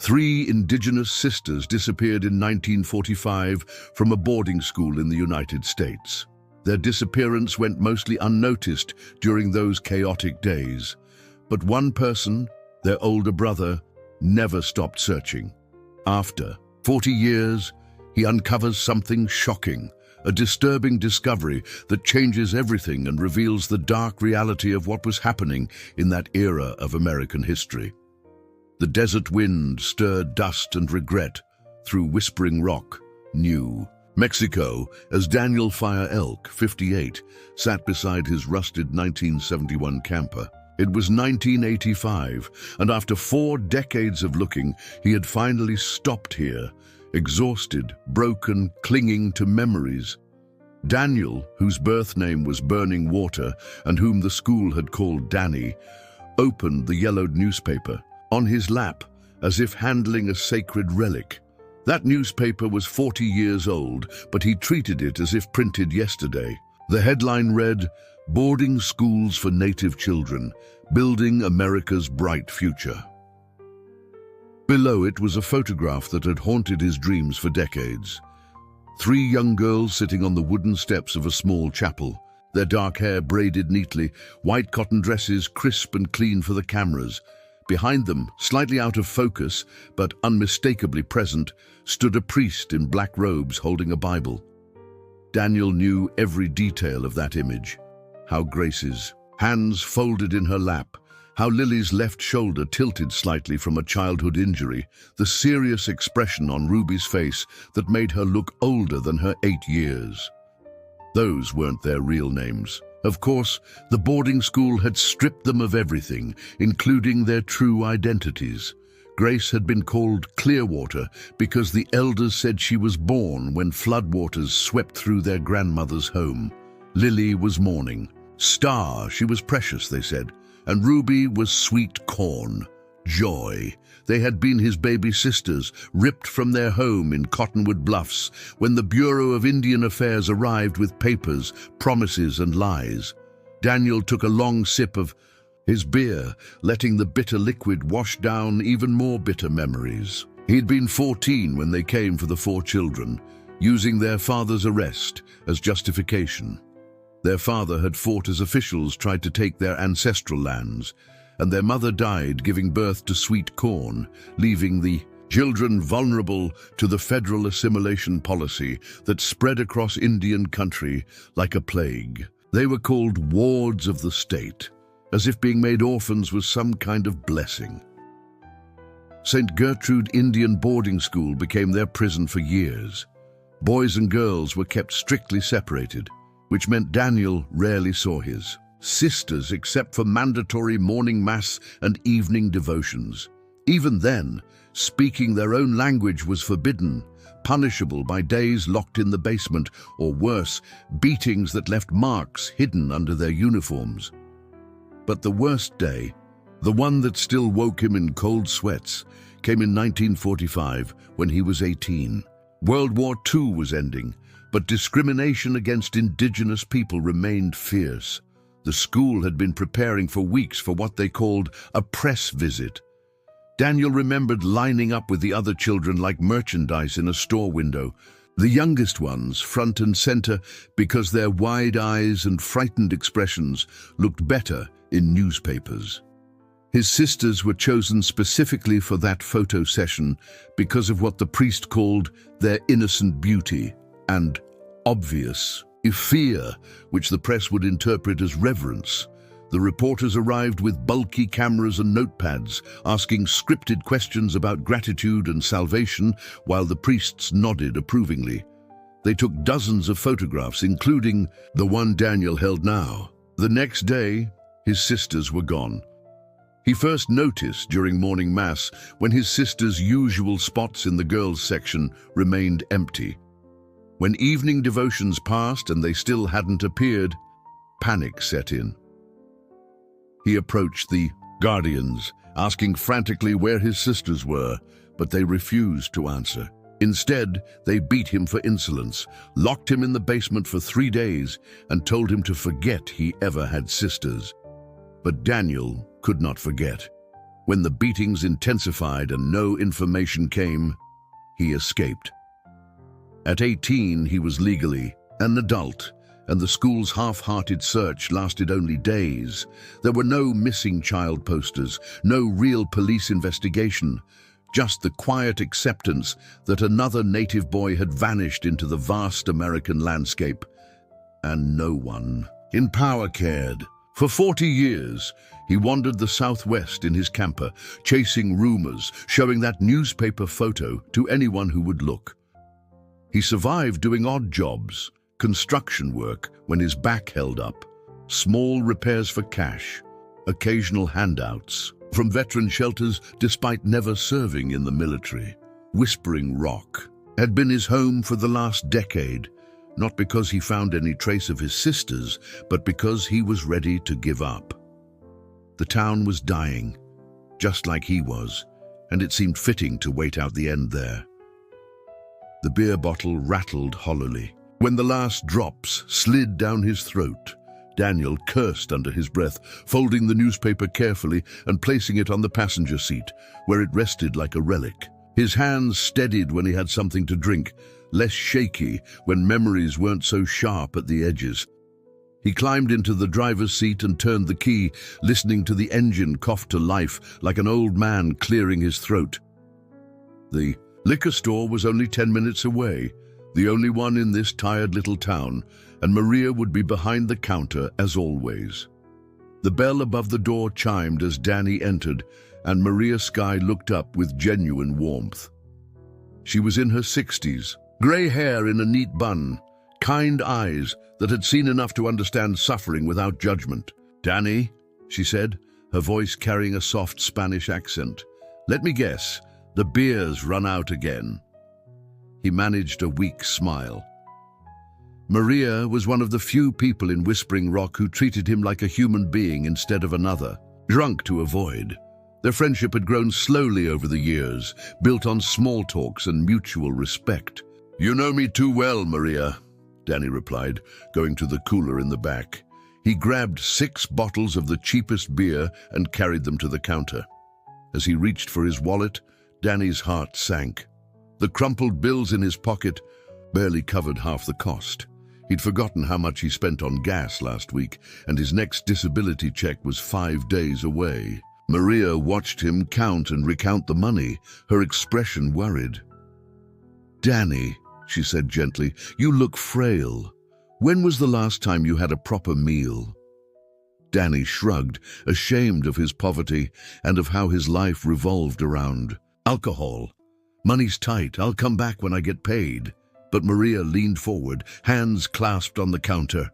Three indigenous sisters disappeared in 1945 from a boarding school in the United States. Their disappearance went mostly unnoticed during those chaotic days. But one person, their older brother, never stopped searching. After 40 years, he uncovers something shocking, a disturbing discovery that changes everything and reveals the dark reality of what was happening in that era of American history. The desert wind stirred dust and regret through Whispering Rock, New Mexico, as Daniel Fire Elk, 58, sat beside his rusted 1971 camper. It was 1985, and after 4 decades of looking, he had finally stopped here, exhausted, broken, clinging to memories. Daniel, whose birth name was Burning Water and whom the school had called Danny, opened the yellowed newspaper on his lap, as if handling a sacred relic. That newspaper was 40 years old, but he treated it as if printed yesterday. The headline read, "Boarding Schools for Native Children, Building America's Bright Future." Below it was a photograph that had haunted his dreams for decades. 3 young girls sitting on the wooden steps of a small chapel, their dark hair braided neatly, white cotton dresses crisp and clean for the cameras. Behind them, slightly out of focus, but unmistakably present, stood a priest in black robes holding a Bible. Daniel knew every detail of that image. How Grace's hands folded in her lap, how Lily's left shoulder tilted slightly from a childhood injury, the serious expression on Ruby's face that made her look older than her 8 years. Those weren't their real names. Of course, the boarding school had stripped them of everything, including their true identities. Grace had been called Clearwater because the elders said she was born when floodwaters swept through their grandmother's home. Lily was mourning. Star, she was precious, they said, and Ruby was sweet corn, joy. They had been his baby sisters, ripped from their home in Cottonwood Bluffs when the Bureau of Indian Affairs arrived with papers, promises, and lies. Daniel took a long sip of his beer, letting the bitter liquid wash down even more bitter memories. He'd been 14 when they came for the 4 children, using their father's arrest as justification. Their father had fought as officials tried to take their ancestral lands, and their mother died giving birth to sweet corn, leaving the children vulnerable to the federal assimilation policy that spread across Indian country like a plague. They were called wards of the state, as if being made orphans was some kind of blessing. St. Gertrude Indian Boarding School became their prison for years. Boys and girls were kept strictly separated, which meant Daniel rarely saw his sisters except for mandatory morning mass and evening devotions. Even then, speaking their own language was forbidden, punishable by days locked in the basement, or worse, beatings that left marks hidden under their uniforms. But the worst day, the one that still woke him in cold sweats, came in 1945 when he was 18. World War II was ending, but discrimination against indigenous people remained fierce. The school had been preparing for weeks for what they called a press visit. Daniel remembered lining up with the other children like merchandise in a store window, the youngest ones front and center because their wide eyes and frightened expressions looked better in newspapers. His sisters were chosen specifically for that photo session because of what the priest called their innocent beauty and obvious fear, which the press would interpret as reverence. The reporters arrived with bulky cameras and notepads, asking scripted questions about gratitude and salvation, while the priests nodded approvingly. They took dozens of photographs, including the one Daniel held now. The next day, his sisters were gone. He first noticed during morning mass when his sisters' usual spots in the girls' section remained empty. When evening devotions passed and they still hadn't appeared, panic set in. He approached the guardians, asking frantically where his sisters were, but they refused to answer. Instead, they beat him for insolence, locked him in the basement for 3 days, and told him to forget he ever had sisters. But Daniel could not forget. When the beatings intensified and no information came, he escaped. At 18, he was legally an adult, and the school's half-hearted search lasted only days. There were no missing child posters, no real police investigation, just the quiet acceptance that another native boy had vanished into the vast American landscape. And no one in power cared. For 40 years, he wandered the Southwest in his camper, chasing rumors, showing that newspaper photo to anyone who would look. He survived doing odd jobs, construction work when his back held up, small repairs for cash, occasional handouts from veteran shelters despite never serving in the military. Whispering Rock had been his home for the last decade, not because he found any trace of his sisters, but because he was ready to give up. The town was dying, just like he was, and it seemed fitting to wait out the end there. The beer bottle rattled hollowly. When the last drops slid down his throat, Daniel cursed under his breath, folding the newspaper carefully and placing it on the passenger seat, where it rested like a relic. His hands steadied when he had something to drink, less shaky when memories weren't so sharp at the edges. He climbed into the driver's seat and turned the key, listening to the engine cough to life like an old man clearing his throat. The liquor store was only 10 minutes away, the only one in this tired little town, and Maria would be behind the counter as always. The bell above the door chimed as Danny entered, and Maria Skye looked up with genuine warmth. She was in her 60s, grey hair in a neat bun, kind eyes that had seen enough to understand suffering without judgment. "Danny," she said, her voice carrying a soft Spanish accent, "let me guess, the beer's run out again." He managed a weak smile. Maria was one of the few people in Whispering Rock who treated him like a human being instead of another, drunk to avoid. Their friendship had grown slowly over the years, built on small talks and mutual respect. "You know me too well, Maria," Danny replied, going to the cooler in the back. He grabbed 6 bottles of the cheapest beer and carried them to the counter. As he reached for his wallet, Danny's heart sank. The crumpled bills in his pocket barely covered half the cost. He'd forgotten how much he spent on gas last week, and his next disability check was 5 days away. Maria watched him count and recount the money, her expression worried. "Danny," she said gently, "you look frail. When was the last time you had a proper meal?" Danny shrugged, ashamed of his poverty and of how his life revolved around alcohol. "Money's tight, I'll come back when I get paid." But Maria leaned forward, hands clasped on the counter.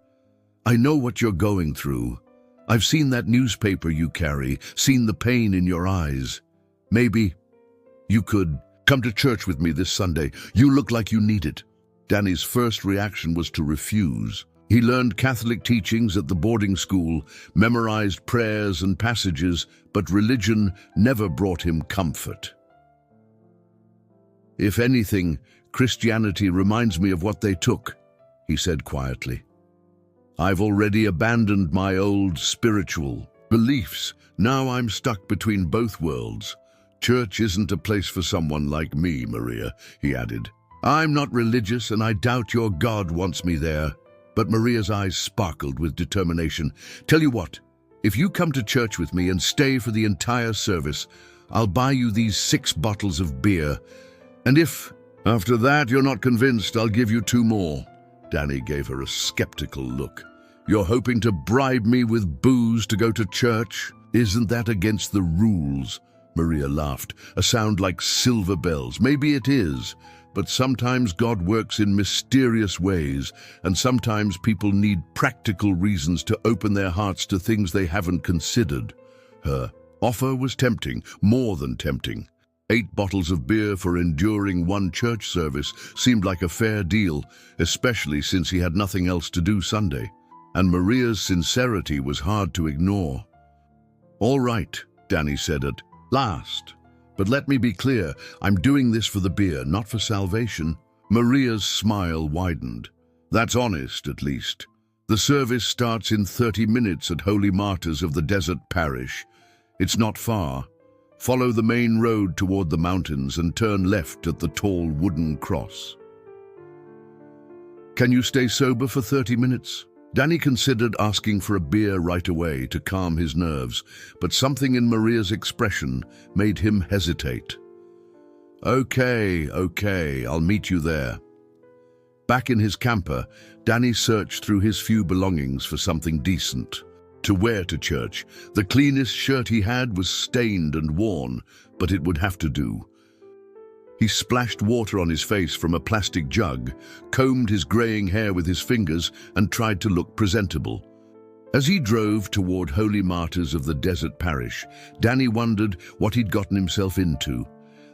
"I know what you're going through. I've seen that newspaper you carry, seen the pain in your eyes. Maybe you could come to church with me this Sunday. You look like you need it." Danny's first reaction was to refuse. He learned Catholic teachings at the boarding school, memorized prayers and passages, but religion never brought him comfort. "If anything, Christianity reminds me of what they took," he said quietly. "I've already abandoned my old spiritual beliefs. Now I'm stuck between both worlds. Church isn't a place for someone like me, Maria," he added. "I'm not religious, and I doubt your God wants me there." But Maria's eyes sparkled with determination. "Tell you what, if you come to church with me and stay for the entire service, I'll buy you these 6 bottles of beer. And if, after that, you're not convinced, I'll give you 2 more. Danny gave her a skeptical look. "You're hoping to bribe me with booze to go to church? Isn't that against the rules?" Maria laughed, a sound like silver bells. "Maybe it is, but sometimes God works in mysterious ways, and sometimes people need practical reasons to open their hearts to things they haven't considered." Her offer was tempting, more than tempting. 8 bottles of beer for enduring 1 church service seemed like a fair deal, especially since he had nothing else to do Sunday. And Maria's sincerity was hard to ignore. "All right," Danny said at last. "But let me be clear, I'm doing this for the beer, not for salvation." Maria's smile widened. "That's honest, at least. The service starts in 30 minutes at Holy Martyrs of the Desert Parish. It's not far. Follow the main road toward the mountains and turn left at the tall wooden cross. Can you stay sober for 30 minutes? Danny considered asking for a beer right away to calm his nerves, but something in Maria's expression made him hesitate. Okay, I'll meet you there. Back in his camper, Danny searched through his few belongings for something decent to wear to church. The cleanest shirt he had was stained and worn, but it would have to do. He splashed water on his face from a plastic jug, combed his graying hair with his fingers, and tried to look presentable. As he drove toward Holy Martyrs of the Desert Parish, Danny wondered what he'd gotten himself into.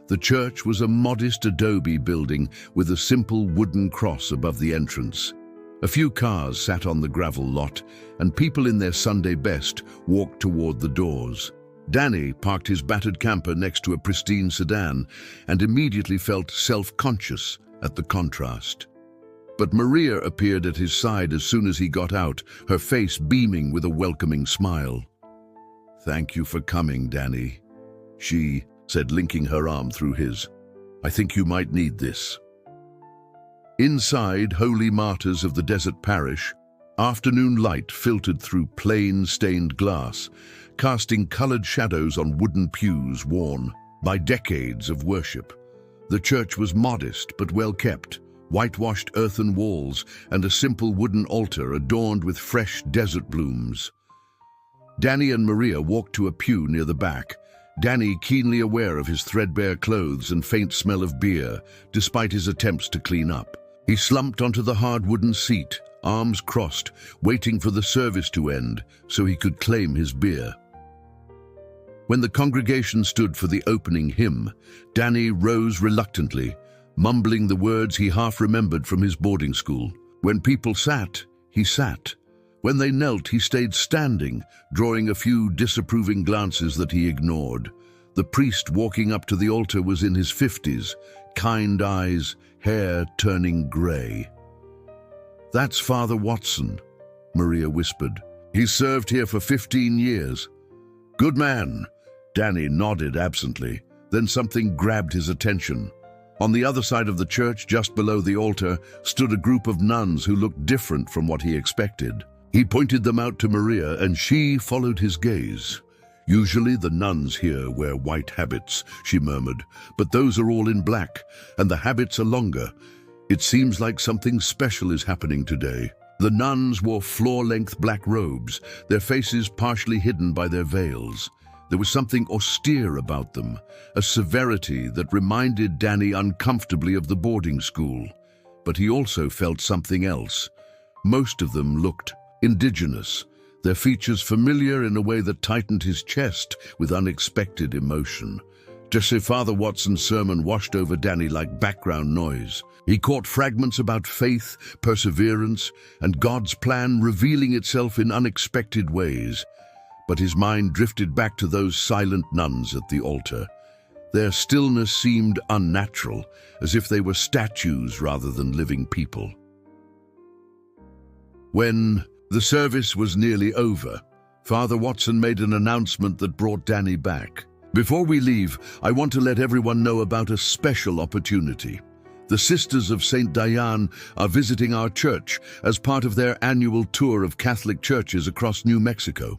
The church was a modest adobe building with a simple wooden cross above the entrance. A few cars sat on the gravel lot, and people in their Sunday best walked toward the doors. Danny parked his battered camper next to a pristine sedan and immediately felt self-conscious at the contrast. But Maria appeared at his side as soon as he got out, her face beaming with a welcoming smile. "Thank you for coming, Danny," she said, linking her arm through his. "I think you might need this." Inside Holy Martyrs of the Desert Parish, afternoon light filtered through plain, stained glass, casting colored shadows on wooden pews worn by decades of worship. The church was modest but well kept, whitewashed earthen walls and a simple wooden altar adorned with fresh desert blooms. Danny and Maria walked to a pew near the back, Danny keenly aware of his threadbare clothes and faint smell of beer, despite his attempts to clean up. He slumped onto the hard wooden seat, arms crossed, waiting for the service to end so he could claim his beer. When the congregation stood for the opening hymn, Danny rose reluctantly, mumbling the words he half remembered from his boarding school. When people sat, he sat. When they knelt, he stayed standing, drawing a few disapproving glances that he ignored. The priest walking up to the altar was in his 50s, kind eyes, hair turning gray. "That's Father Watson," Maria whispered. "He's served here for 15 years. "Good man," Danny nodded absently. Then something grabbed his attention. On the other side of the church, just below the altar, stood a group of nuns who looked different from what he expected. He pointed them out to Maria, and she followed his gaze. "Usually the nuns here wear white habits," she murmured, "but those are all in black, and the habits are longer. It seems like something special is happening today." The nuns wore floor-length black robes, their faces partially hidden by their veils. There was something austere about them, a severity that reminded Danny uncomfortably of the boarding school. But he also felt something else. Most of them looked indigenous, their features familiar in a way that tightened his chest with unexpected emotion. Just so Father Watson's sermon washed over Danny like background noise. He caught fragments about faith, perseverance, and God's plan revealing itself in unexpected ways. But his mind drifted back to those silent nuns at the altar. Their stillness seemed unnatural, as if they were statues rather than living people. When the service was nearly over, Father Watson made an announcement that brought Danny back. "Before we leave, I want to let everyone know about a special opportunity. The Sisters of St. Diane are visiting our church as part of their annual tour of Catholic churches across New Mexico.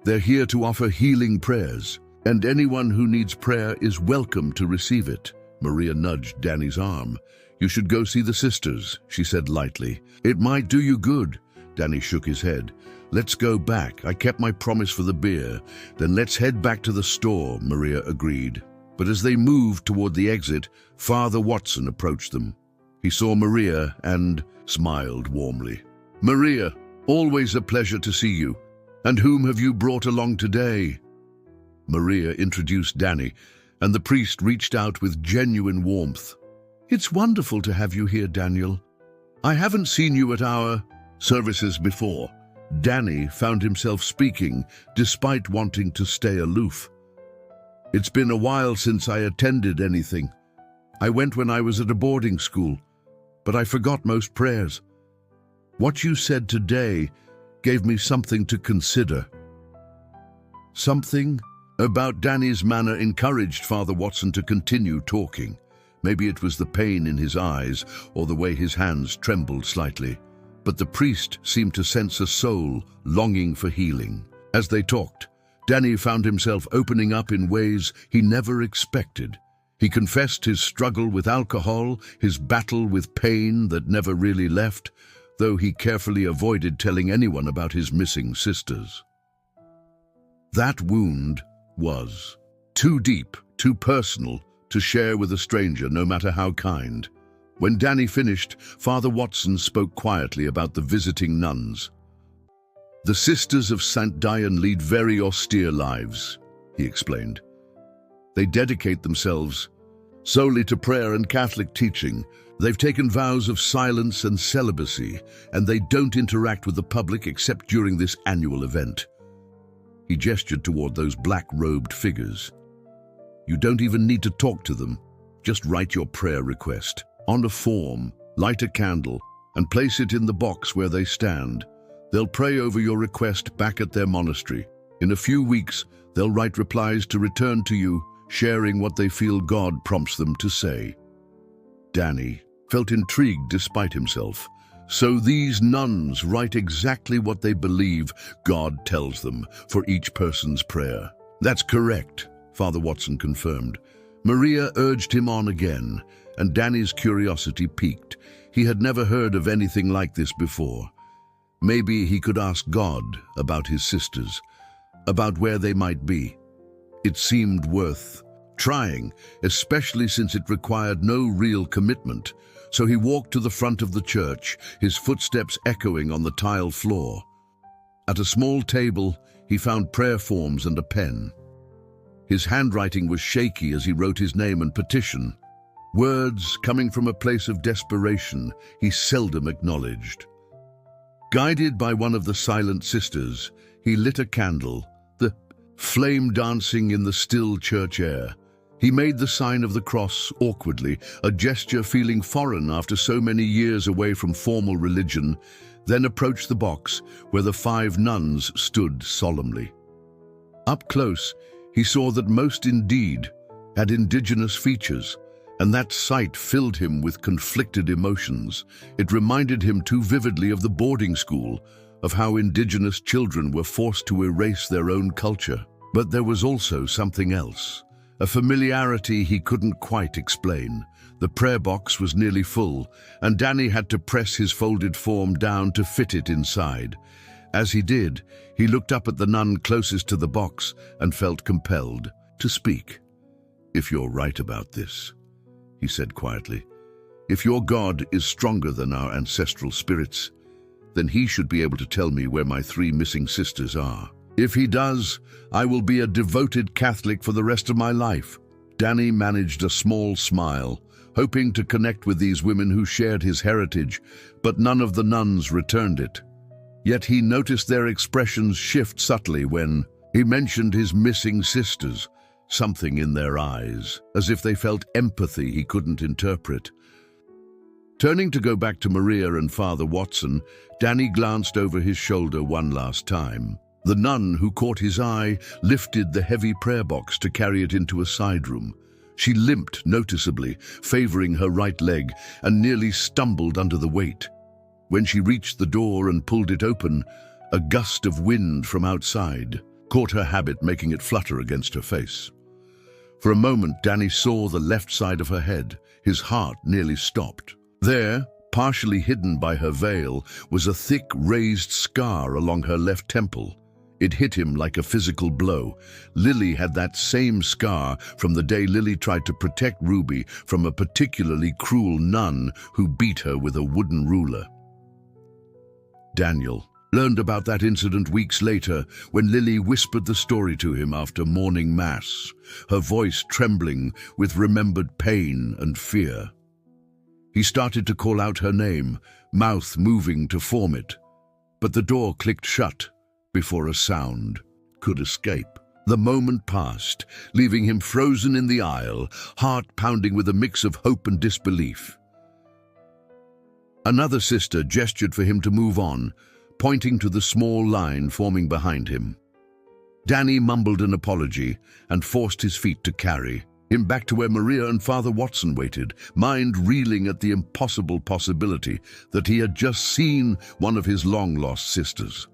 They're here to offer healing prayers, and anyone who needs prayer is welcome to receive it." Maria nudged Danny's arm. "You should go see the sisters," she said lightly. "It might do you good." Danny shook his head. "Let's go back. I kept my promise for the beer. Then let's head back to the store," Maria agreed. But as they moved toward the exit, Father Watson approached them. He saw Maria and smiled warmly. "Maria, always a pleasure to see you. And whom have you brought along today?" Maria introduced Danny, and the priest reached out with genuine warmth. "It's wonderful to have you here, Daniel. I haven't seen you at our services before." Danny found himself speaking, despite wanting to stay aloof. "It's been a while since I attended anything. I went when I was at a boarding school, but I forgot most prayers. What you said today gave me something to consider." "Something?" About Danny's manner encouraged Father Watson to continue talking. Maybe it was the pain in his eyes or the way his hands trembled slightly. But the priest seemed to sense a soul longing for healing. As they talked, Danny found himself opening up in ways he never expected. He confessed his struggle with alcohol, his battle with pain that never really left, though he carefully avoided telling anyone about his missing sisters. That wound was too deep, too personal to share with a stranger, no matter how kind. When Danny finished, Father Watson spoke quietly about the visiting nuns. "The Sisters of St. Diane lead very austere lives," he explained. "They dedicate themselves solely to prayer and Catholic teaching. They've taken vows of silence and celibacy, and they don't interact with the public except during this annual event." He gestured toward those black-robed figures. "You don't even need to talk to them. Just write your prayer request on a form, light a candle, and place it in the box where they stand. They'll pray over your request back at their monastery. In a few weeks, they'll write replies to return to you, sharing what they feel God prompts them to say." Danny felt intrigued despite himself. So these nuns write exactly what they believe God tells them for each person's prayer. "That's correct," Father Watson confirmed. Maria urged him on again, and Danny's curiosity piqued. He had never heard of anything like this before. Maybe he could ask God about his sisters, about where they might be. It seemed worth trying, especially since it required no real commitment. So he walked to the front of the church, his footsteps echoing on the tile floor. At a small table, he found prayer forms and a pen. His handwriting was shaky as he wrote his name and petition, words coming from a place of desperation he seldom acknowledged. Guided by one of the silent sisters, he lit a candle, the flame dancing in the still church air. He made the sign of the cross awkwardly, a gesture feeling foreign after so many years away from formal religion, then approached the box where the 5 nuns stood solemnly. Up close, he saw that most indeed had indigenous features, and that sight filled him with conflicted emotions. It reminded him too vividly of the boarding school, of how indigenous children were forced to erase their own culture. But there was also something else. A familiarity he couldn't quite explain. The prayer box was nearly full, and Danny had to press his folded form down to fit it inside. As he did, he looked up at the nun closest to the box and felt compelled to speak. "If you're right about this," he said quietly, "if your God is stronger than our ancestral spirits, then he should be able to tell me where my 3 missing sisters are. If he does, I will be a devoted Catholic for the rest of my life." Danny managed a small smile, hoping to connect with these women who shared his heritage, but none of the nuns returned it. Yet he noticed their expressions shift subtly when he mentioned his missing sisters, something in their eyes, as if they felt empathy he couldn't interpret. Turning to go back to Maria and Father Watson, Danny glanced over his shoulder one last time. The nun who caught his eye lifted the heavy prayer box to carry it into a side room. She limped noticeably, favoring her right leg, and nearly stumbled under the weight. When she reached the door and pulled it open, a gust of wind from outside caught her habit, making it flutter against her face. For a moment, Danny saw the left side of her head. His heart nearly stopped. There, partially hidden by her veil, was a thick, raised scar along her left temple. It hit him like a physical blow. Lily had that same scar from the day Lily tried to protect Ruby from a particularly cruel nun who beat her with a wooden ruler. Daniel learned about that incident weeks later when Lily whispered the story to him after morning mass, her voice trembling with remembered pain and fear. He started to call out her name, mouth moving to form it, but the door clicked shut before a sound could escape. The moment passed, leaving him frozen in the aisle, heart pounding with a mix of hope and disbelief. Another sister gestured for him to move on, pointing to the small line forming behind him. Danny mumbled an apology and forced his feet to carry him back to where Maria and Father Watson waited, mind reeling at the impossible possibility that he had just seen one of his long-lost sisters.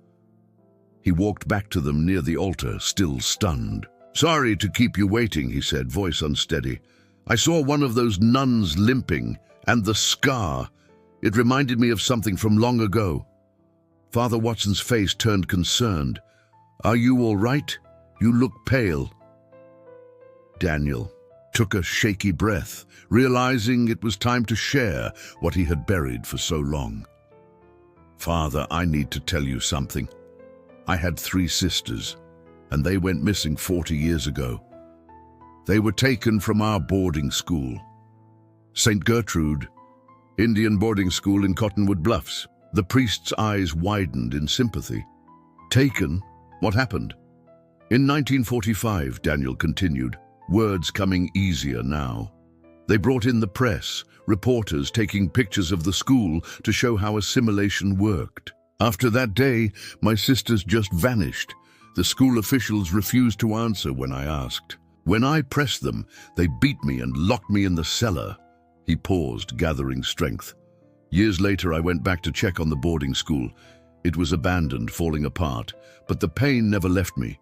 He walked back to them near the altar, still stunned. "Sorry to keep you waiting," he said, voice unsteady. "I saw one of those nuns limping, and the scar. It reminded me of something from long ago." Father Watson's face turned concerned. "Are you all right? You look pale." Daniel took a shaky breath, realizing it was time to share what he had buried for so long. "Father, I need to tell you something. I had 3 sisters, and they went missing 40 years ago. They were taken from our boarding school, St. Gertrude, Indian boarding school in Cottonwood Bluffs." The priest's eyes widened in sympathy. "Taken? What happened?" "In 1945, Daniel continued, words coming easier now. "They brought in the press, reporters taking pictures of the school to show how assimilation worked. After that day, my sisters just vanished. The school officials refused to answer when I asked. When I pressed them, they beat me and locked me in the cellar." He paused, gathering strength. "Years later, I went back to check on the boarding school. It was abandoned, falling apart, but the pain never left me.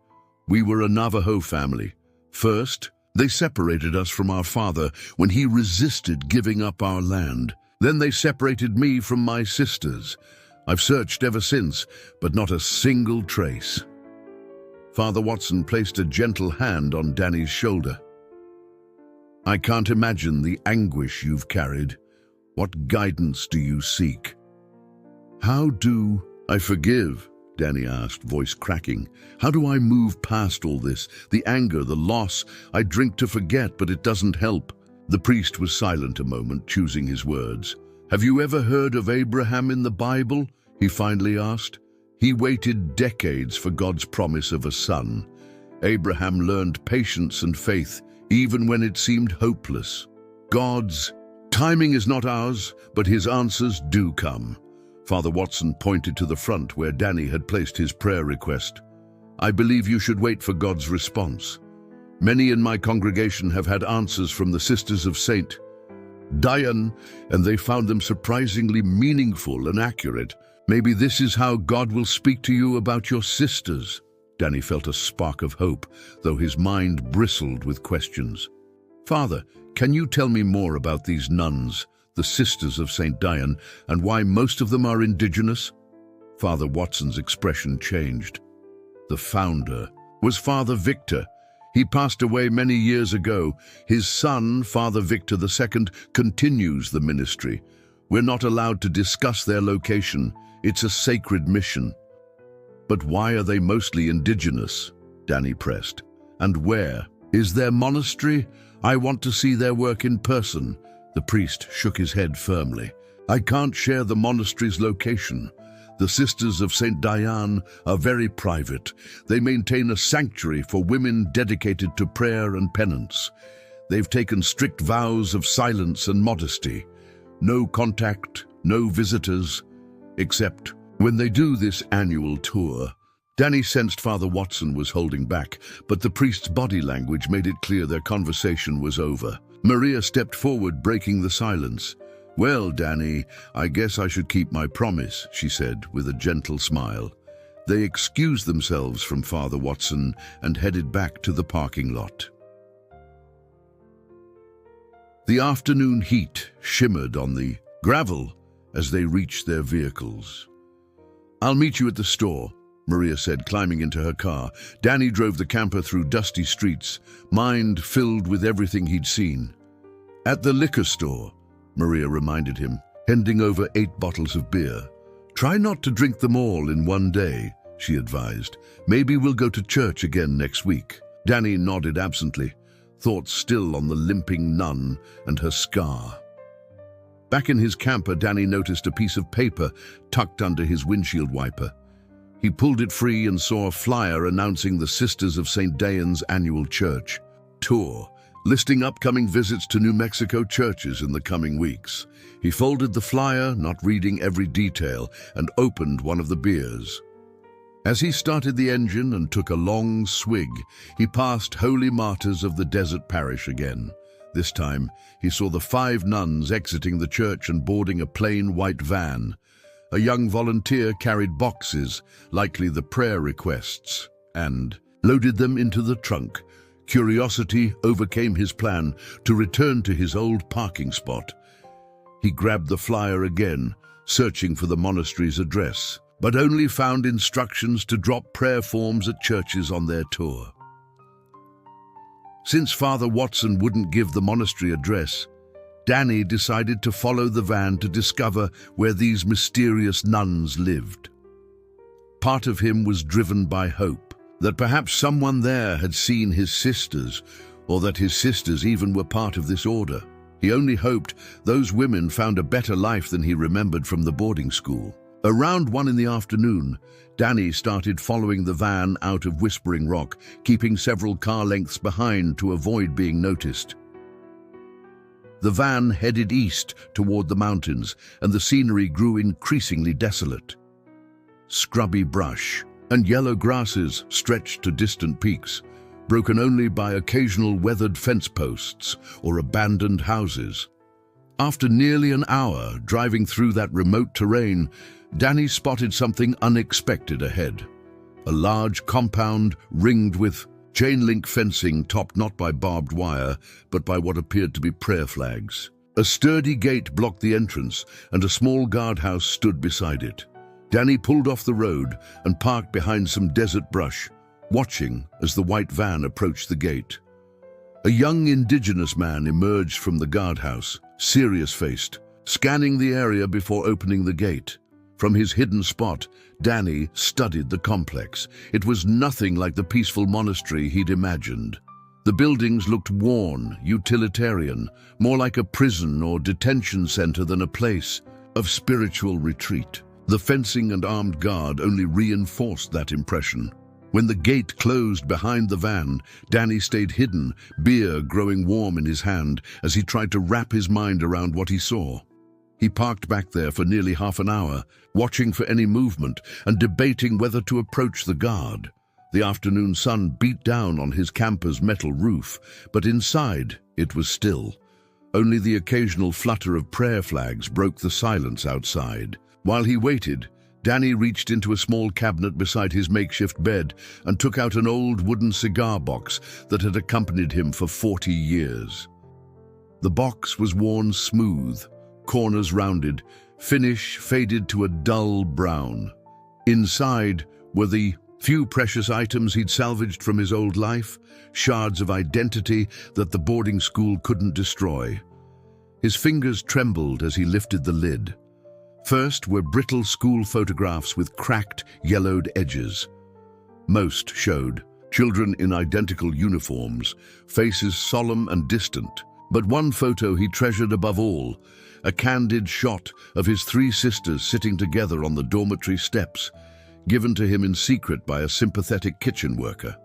We were a Navajo family. First, they separated us from our father when he resisted giving up our land. Then they separated me from my sisters. I've searched ever since, but not a single trace." Father Watson placed a gentle hand on Danny's shoulder. "I can't imagine the anguish you've carried. What guidance do you seek?" "How do I forgive?" Danny asked, voice cracking. "How do I move past all this? The anger, the loss. I drink to forget, but it doesn't help." The priest was silent a moment, choosing his words. "Have you ever heard of Abraham in the Bible?" he finally asked. "He waited decades for God's promise of a son. Abraham learned patience and faith, even when it seemed hopeless. God's timing is not ours, but his answers do come." Father Watson pointed to the front where Danny had placed his prayer request. "I believe you should wait for God's response. Many in my congregation have had answers from the Sisters of St. Diane, and they found them surprisingly meaningful and accurate. Maybe this is how God will speak to you about your sisters." Danny felt a spark of hope, though his mind bristled with questions. "Father, can you tell me more about these nuns, the Sisters of St. Diane, and why most of them are indigenous?" Father Watson's expression changed. "The founder was Father Victor. He passed away many years ago. His son, Father Victor II, continues the ministry. We're not allowed to discuss their location. It's a sacred mission." "But why are they mostly indigenous?" Danny pressed. "And where? Is there monastery? I want to see their work in person." The priest shook his head firmly. "I can't share the monastery's location. The Sisters of St. Diane are very private. They maintain a sanctuary for women dedicated to prayer and penance. They've taken strict vows of silence and modesty. No contact, no visitors, except when they do this annual tour." Danny sensed Father Watson was holding back, but the priest's body language made it clear their conversation was over. Maria stepped forward, breaking the silence. "Well, Danny, I guess I should keep my promise," she said with a gentle smile. They excused themselves from Father Watson and headed back to the parking lot. The afternoon heat shimmered on the gravel as they reached their vehicles. "I'll meet you at the store," Maria said, climbing into her car. Danny drove the camper through dusty streets, mind filled with everything he'd seen. "At the liquor store," Maria reminded him, handing over 8 bottles of beer. "Try not to drink them all in one day," she advised. "Maybe we'll go to church again next week." Danny nodded absently, thoughts still on the limping nun and her scar. Back in his camper, Danny noticed a piece of paper tucked under his windshield wiper. He pulled it free and saw a flyer announcing the Sisters of St. Diane's annual church tour, listing upcoming visits to New Mexico churches in the coming weeks. He folded the flyer, not reading every detail, and opened one of the beers. As he started the engine and took a long swig, he passed Holy Martyrs of the Desert Parish again. This time, he saw the 5 nuns exiting the church and boarding a plain white van. A young volunteer carried boxes, likely the prayer requests, and loaded them into the trunk. Curiosity overcame his plan to return to his old parking spot. He grabbed the flyer again, searching for the monastery's address, but only found instructions to drop prayer forms at churches on their tour. Since Father Watson wouldn't give the monastery address, Danny decided to follow the van to discover where these mysterious nuns lived. Part of him was driven by hope that perhaps someone there had seen his sisters, or that his sisters even were part of this order. He only hoped those women found a better life than he remembered from the boarding school. Around 1 in the afternoon, Danny started following the van out of Whispering Rock, keeping several car lengths behind to avoid being noticed. The van headed east toward the mountains, and the scenery grew increasingly desolate. Scrubby brush and yellow grasses stretched to distant peaks, broken only by occasional weathered fence posts or abandoned houses. After nearly an hour driving through that remote terrain, Danny spotted something unexpected ahead. A large compound ringed with chain-link fencing topped not by barbed wire, but by what appeared to be prayer flags. A sturdy gate blocked the entrance, and a small guardhouse stood beside it. Danny pulled off the road and parked behind some desert brush, watching as the white van approached the gate. A young indigenous man emerged from the guardhouse, serious-faced, scanning the area before opening the gate. From his hidden spot, Danny studied the complex. It was nothing like the peaceful monastery he'd imagined. The buildings looked worn, utilitarian, more like a prison or detention center than a place of spiritual retreat. The fencing and armed guard only reinforced that impression. When the gate closed behind the van, Danny stayed hidden, beer growing warm in his hand as he tried to wrap his mind around what he saw. He parked back there for nearly half an hour, watching for any movement and debating whether to approach the guard. The afternoon sun beat down on his camper's metal roof, but inside it was still. Only the occasional flutter of prayer flags broke the silence outside. While he waited, Danny reached into a small cabinet beside his makeshift bed and took out an old wooden cigar box that had accompanied him for 40 years. The box was worn smooth, corners rounded, finish faded to a dull brown. Inside were the few precious items he'd salvaged from his old life, shards of identity that the boarding school couldn't destroy. His fingers trembled as he lifted the lid. First were brittle school photographs with cracked, yellowed edges. Most showed children in identical uniforms, faces solemn and distant. But one photo he treasured above all, a candid shot of his 3 sisters sitting together on the dormitory steps, given to him in secret by a sympathetic kitchen worker.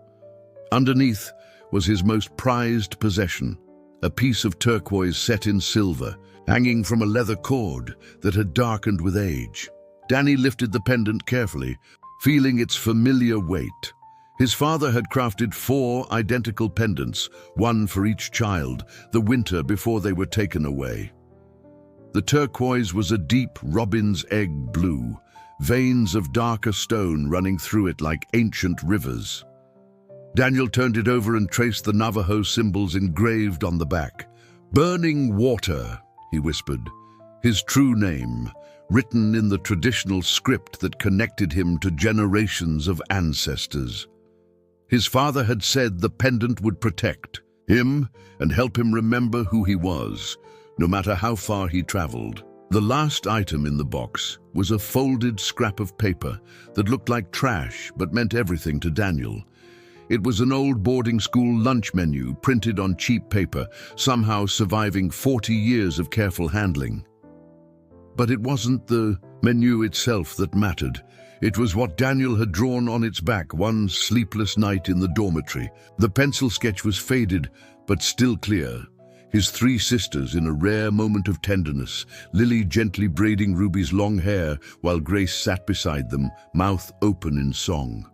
Underneath was his most prized possession, a piece of turquoise set in silver, hanging from a leather cord that had darkened with age. Danny lifted the pendant carefully, feeling its familiar weight. His father had crafted 4 identical pendants, one for each child, the winter before they were taken away. The turquoise was a deep robin's egg blue, veins of darker stone running through it like ancient rivers. Daniel turned it over and traced the Navajo symbols engraved on the back. "Burning water," he whispered, his true name, written in the traditional script that connected him to generations of ancestors. His father had said the pendant would protect him and help him remember who he was, no matter how far he traveled. The last item in the box was a folded scrap of paper that looked like trash but meant everything to Daniel. It was an old boarding school lunch menu printed on cheap paper, somehow surviving 40 years of careful handling. But it wasn't the menu itself that mattered. It was what Daniel had drawn on its back one sleepless night in the dormitory. The pencil sketch was faded, but still clear. His three sisters in a rare moment of tenderness, Lily gently braiding Ruby's long hair while Grace sat beside them, mouth open in song.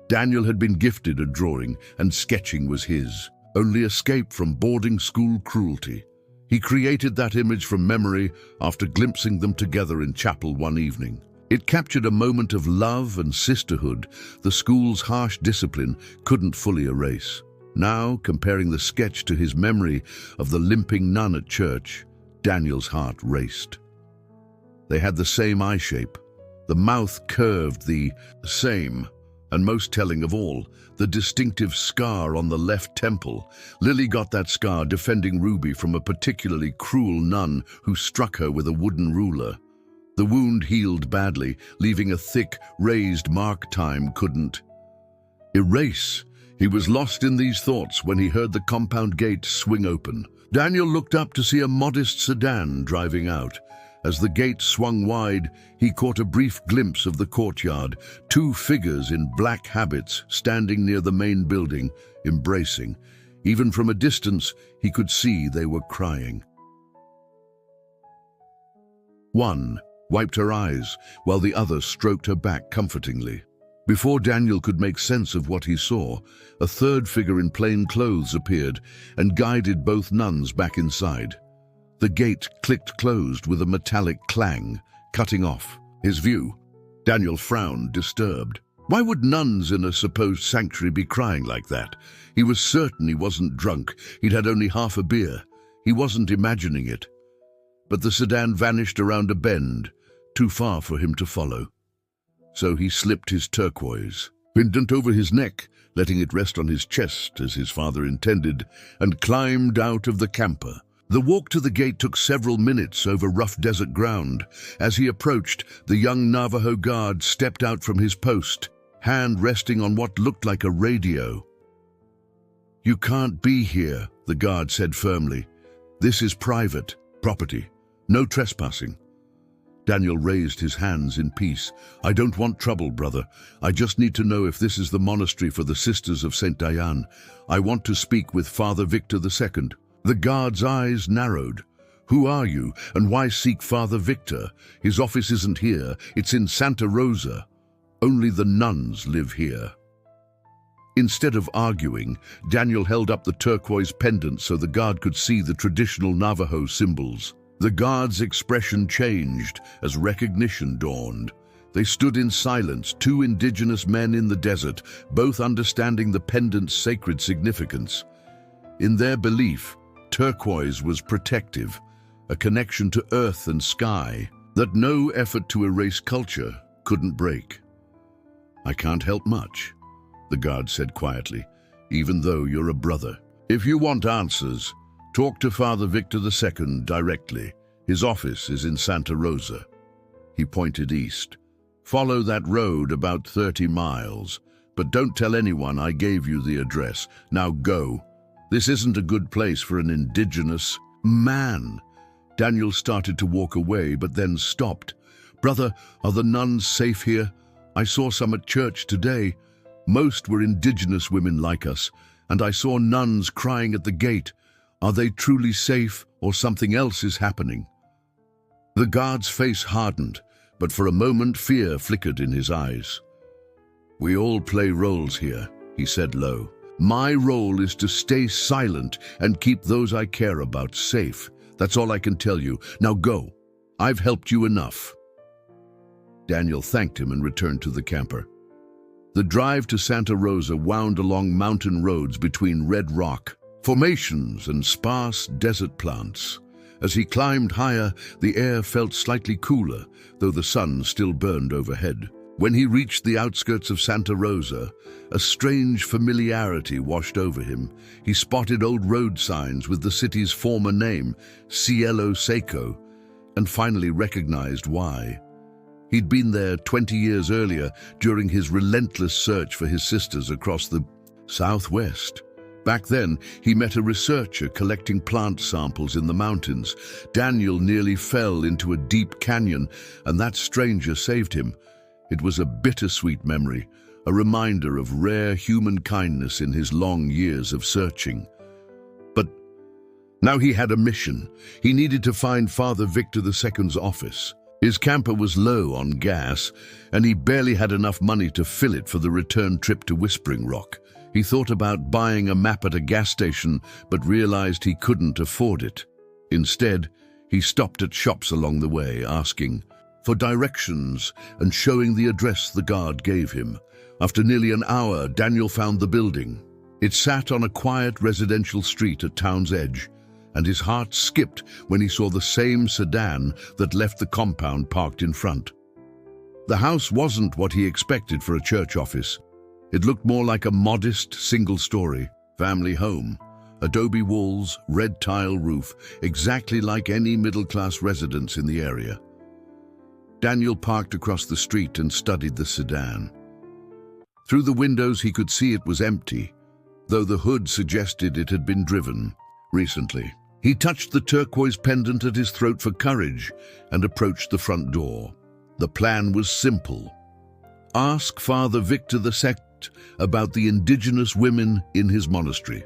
Daniel had been gifted a drawing, and sketching was his only escape from boarding school cruelty. He created that image from memory after glimpsing them together in chapel one evening. It captured a moment of love and sisterhood the school's harsh discipline couldn't fully erase. Now, comparing the sketch to his memory of the limping nun at church, Daniel's heart raced. They had the same eye shape, the mouth curved the same, and most telling of all, the distinctive scar on the left temple. Lily got that scar defending Ruby from a particularly cruel nun who struck her with a wooden ruler. The wound healed badly, leaving a thick, raised mark time couldn't erase. He was lost in these thoughts when he heard the compound gate swing open. Daniel looked up to see a modest sedan driving out. As the gate swung wide, he caught a brief glimpse of the courtyard, two figures in black habits standing near the main building, embracing. Even from a distance, he could see they were crying. One wiped her eyes, while the other stroked her back comfortingly. Before Daniel could make sense of what he saw, a third figure in plain clothes appeared and guided both nuns back inside. The gate clicked closed with a metallic clang, cutting off his view. Daniel frowned, disturbed. Why would nuns in a supposed sanctuary be crying like that? He was certain he wasn't drunk. He'd had only half a beer. He wasn't imagining it. But the sedan vanished around a bend, too far for him to follow. So he slipped his turquoise pendant over his neck, letting it rest on his chest as his father intended, and climbed out of the camper. The walk to the gate took several minutes over rough desert ground. As he approached, the young Navajo guard stepped out from his post, hand resting on what looked like a radio. "You can't be here," the guard said firmly. "This is private property. No trespassing." Daniel raised his hands in peace. "I don't want trouble, brother. I just need to know if this is the monastery for the Sisters of St. Diane. I want to speak with Father Victor II. The guard's eyes narrowed. "Who are you, and why seek Father Victor? His office isn't here, it's in Santa Rosa. Only the nuns live here." Instead of arguing, Daniel held up the turquoise pendant so the guard could see the traditional Navajo symbols. The guard's expression changed as recognition dawned. They stood in silence, two indigenous men in the desert, both understanding the pendant's sacred significance. In their belief, turquoise was protective, a connection to earth and sky that no effort to erase culture couldn't break. "I can't help much," the guard said quietly, "even though you're a brother. If you want answers, talk to Father Victor II directly. His office is in Santa Rosa." He pointed east. "Follow that road about 30 miles, but don't tell anyone I gave you the address. Now go. This isn't a good place for an indigenous man." Daniel started to walk away, but then stopped. "Brother, are the nuns safe here? I saw some at church today. Most were indigenous women like us, and I saw nuns crying at the gate. Are they truly safe, or something else is happening?" The guard's face hardened, but for a moment fear flickered in his eyes. "We all play roles here," he said low. "My role is to stay silent and keep those I care about safe. That's all I can tell you. Now go. I've helped you enough." Daniel thanked him and returned to the camper. The drive to Santa Rosa wound along mountain roads between red rock formations and sparse desert plants. As he climbed higher, the air felt slightly cooler, though the sun still burned overhead. When he reached the outskirts of Santa Rosa, a strange familiarity washed over him. He spotted old road signs with the city's former name, Cielo Seco, and finally recognized why. He'd been there 20 years earlier during his relentless search for his sisters across the Southwest. Back then, he met a researcher collecting plant samples in the mountains. Daniel nearly fell into a deep canyon, and that stranger saved him. It was a bittersweet memory, a reminder of rare human kindness in his long years of searching. But Now he had a mission. He needed to find Father Victor II's office. His camper was low on gas, and he barely had enough money to fill it for the return trip to Whispering Rock. He thought about buying a map at a gas station, but realized he couldn't afford it. Instead, he stopped at shops along the way, asking for directions and showing the address the guard gave him. After nearly an hour, Daniel found the building. It sat on a quiet residential street at town's edge, and his heart skipped when he saw the same sedan that left the compound parked in front. The house wasn't what he expected for a church office. It looked more like a modest, single-story family home. Adobe walls, red tile roof, exactly like any middle-class residence in the area. Daniel parked across the street and studied the sedan. Through the windows he could see it was empty, though the hood suggested it had been driven recently. He touched the turquoise pendant at his throat for courage and approached the front door. The plan was simple. Ask Father Victor II about the indigenous women in his monastery.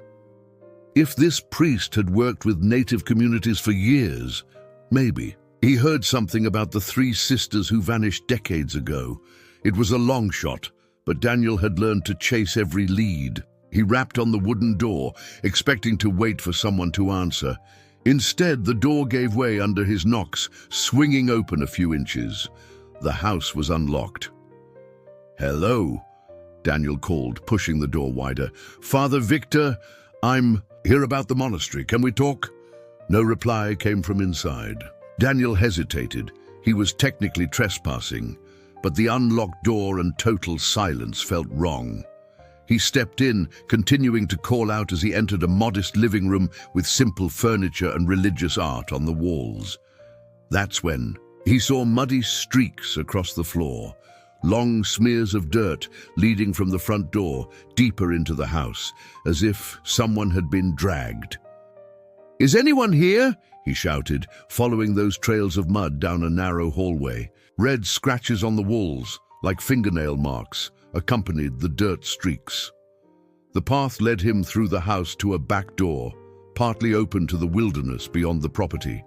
If this priest had worked with native communities for years, maybe. He heard something about the 3 sisters who vanished decades ago. It was a long shot, but Daniel had learned to chase every lead. He rapped on the wooden door, expecting to wait for someone to answer. Instead, the door gave way under his knocks, swinging open a few inches. The house was unlocked. "Hello," Daniel called, pushing the door wider. "Father Victor, I'm here about the monastery. Can we talk?" No reply came from inside. Daniel hesitated. He was technically trespassing, but the unlocked door and total silence felt wrong. He stepped in, continuing to call out as he entered a modest living room with simple furniture and religious art on the walls. That's when he saw muddy streaks across the floor, long smears of dirt leading from the front door deeper into the house, as if someone had been dragged. "Is anyone here?" he shouted, following those trails of mud down a narrow hallway. Red scratches on the walls, like fingernail marks, accompanied the dirt streaks. The path led him through the house to a back door, partly open to the wilderness beyond the property.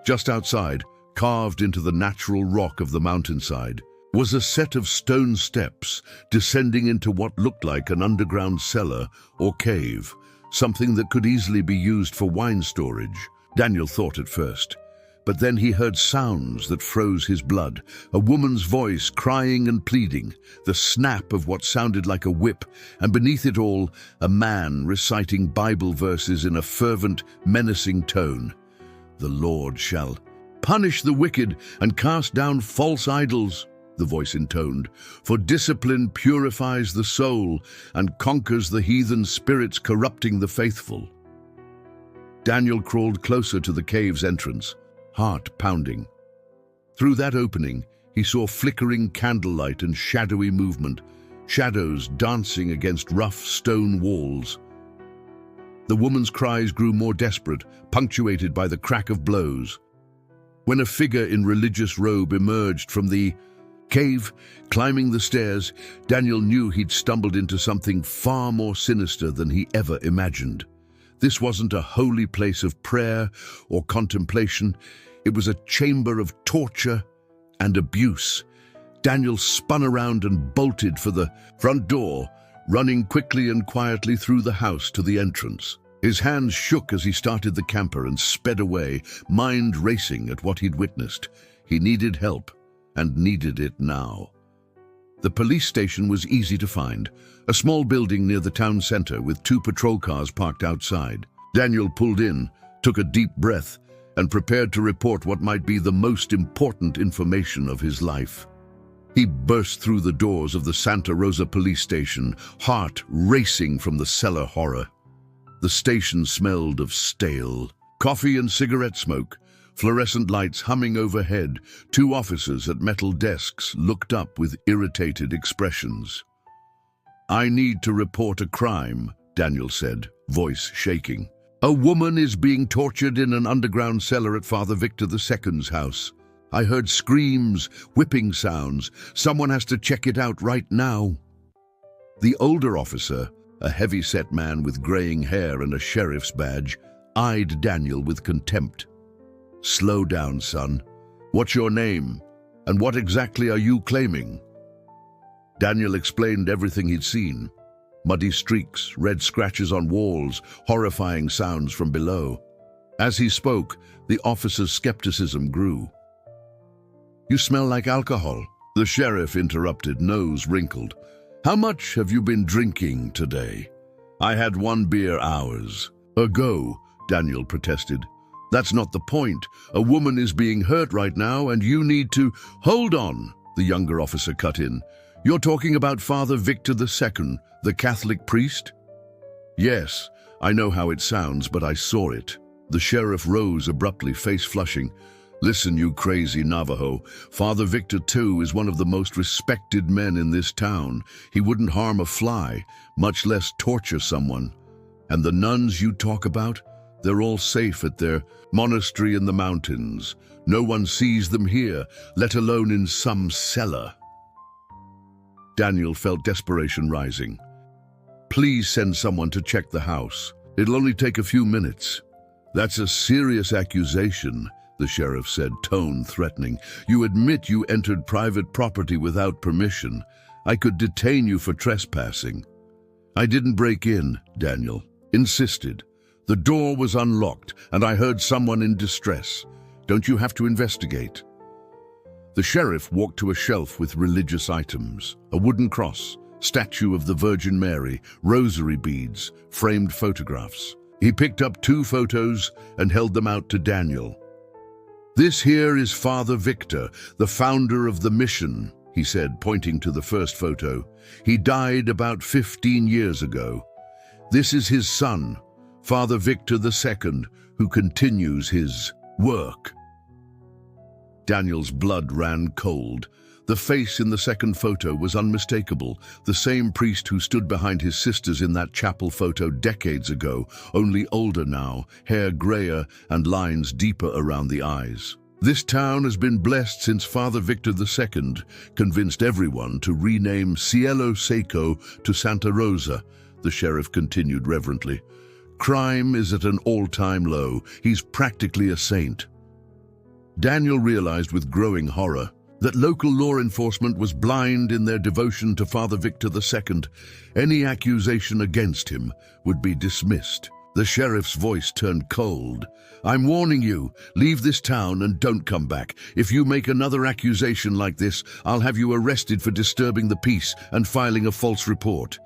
Just outside, carved into the natural rock of the mountainside, was a set of stone steps descending into what looked like an underground cellar or cave, something that could easily be used for wine storage, Daniel thought at first. But then he heard sounds that froze his blood, a woman's voice crying and pleading, the snap of what sounded like a whip, and beneath it all, a man reciting Bible verses in a fervent, menacing tone. "The Lord shall punish the wicked and cast down false idols," the voice intoned, "for discipline purifies the soul and conquers the heathen spirits corrupting the faithful." Daniel crawled closer to the cave's entrance, heart pounding. Through that opening, he saw flickering candlelight and shadowy movement, shadows dancing against rough stone walls. The woman's cries grew more desperate, punctuated by the crack of blows. When a figure in religious robe emerged from the cave, climbing the stairs, Daniel knew he'd stumbled into something far more sinister than he ever imagined. This wasn't a holy place of prayer or contemplation. It was a chamber of torture and abuse. Daniel spun around and bolted for the front door, running quickly and quietly through the house to the entrance. His hands shook as he started the camper and sped away, mind racing at what he'd witnessed. He needed help, and needed it now. The police station was easy to find, a small building near the town center with 2 patrol cars parked outside. Daniel pulled in, took a deep breath, and prepared to report what might be the most important information of his life. He burst through the doors of the Santa Rosa police station, heart racing from the cellar horror. The station smelled of stale coffee and cigarette smoke, fluorescent lights humming overhead. 2 officers at metal desks looked up with irritated expressions. "I need to report a crime," Daniel said, voice shaking. "A woman is being tortured in an underground cellar at Father Victor II's house. I heard screams, whipping sounds. Someone has to check it out right now." The older officer, a heavy-set man with graying hair and a sheriff's badge, eyed Daniel with contempt. "Slow down, son. What's your name? And what exactly are you claiming?" Daniel explained everything he'd seen. Muddy streaks, red scratches on walls, horrifying sounds from below. As he spoke, the officer's skepticism grew. "You smell like alcohol," the sheriff interrupted, nose wrinkled. "How much have you been drinking today?" "I had 1 beer hours ago," Daniel protested. "That's not the point. A woman is being hurt right now, and you need to—" "Hold on," the younger officer cut in. "You're talking about Father Victor II, the Catholic priest?" "Yes, I know how it sounds, but I saw it." The sheriff rose abruptly, face flushing. "Listen, you crazy Navajo. Father Victor II is one of the most respected men in this town. He wouldn't harm a fly, much less torture someone. And the nuns you talk about? They're all safe at their monastery in the mountains. No one sees them here, let alone in some cellar." Daniel felt desperation rising. "Please send someone to check the house. It'll only take a few minutes." "That's a serious accusation," the sheriff said, tone threatening. "You admit you entered private property without permission. I could detain you for trespassing." "I didn't break in," Daniel insisted. "The door was unlocked, and I heard someone in distress. Don't you have to investigate?" The sheriff walked to a shelf with religious items, a wooden cross, statue of the Virgin Mary, rosary beads, framed photographs. He picked up 2 photos and held them out to Daniel. "This here is Father Victor, the founder of the mission," he said, pointing to the first photo. "He died about 15 years ago. This is his son, Father Victor II, who continues his work." Daniel's blood ran cold. The face in the second photo was unmistakable, the same priest who stood behind his sisters in that chapel photo decades ago, only older now, hair grayer and lines deeper around the eyes. "This town has been blessed since Father Victor II convinced everyone to rename Cielo Seco to Santa Rosa," the sheriff continued reverently. "Crime is at an all-time low. He's practically a saint." Daniel realized with growing horror that local law enforcement was blind in their devotion to Father Victor II. Any accusation against him would be dismissed. The sheriff's voice turned cold. "I'm warning you, leave this town and don't come back. If you make another accusation like this, I'll have you arrested for disturbing the peace and filing a false report.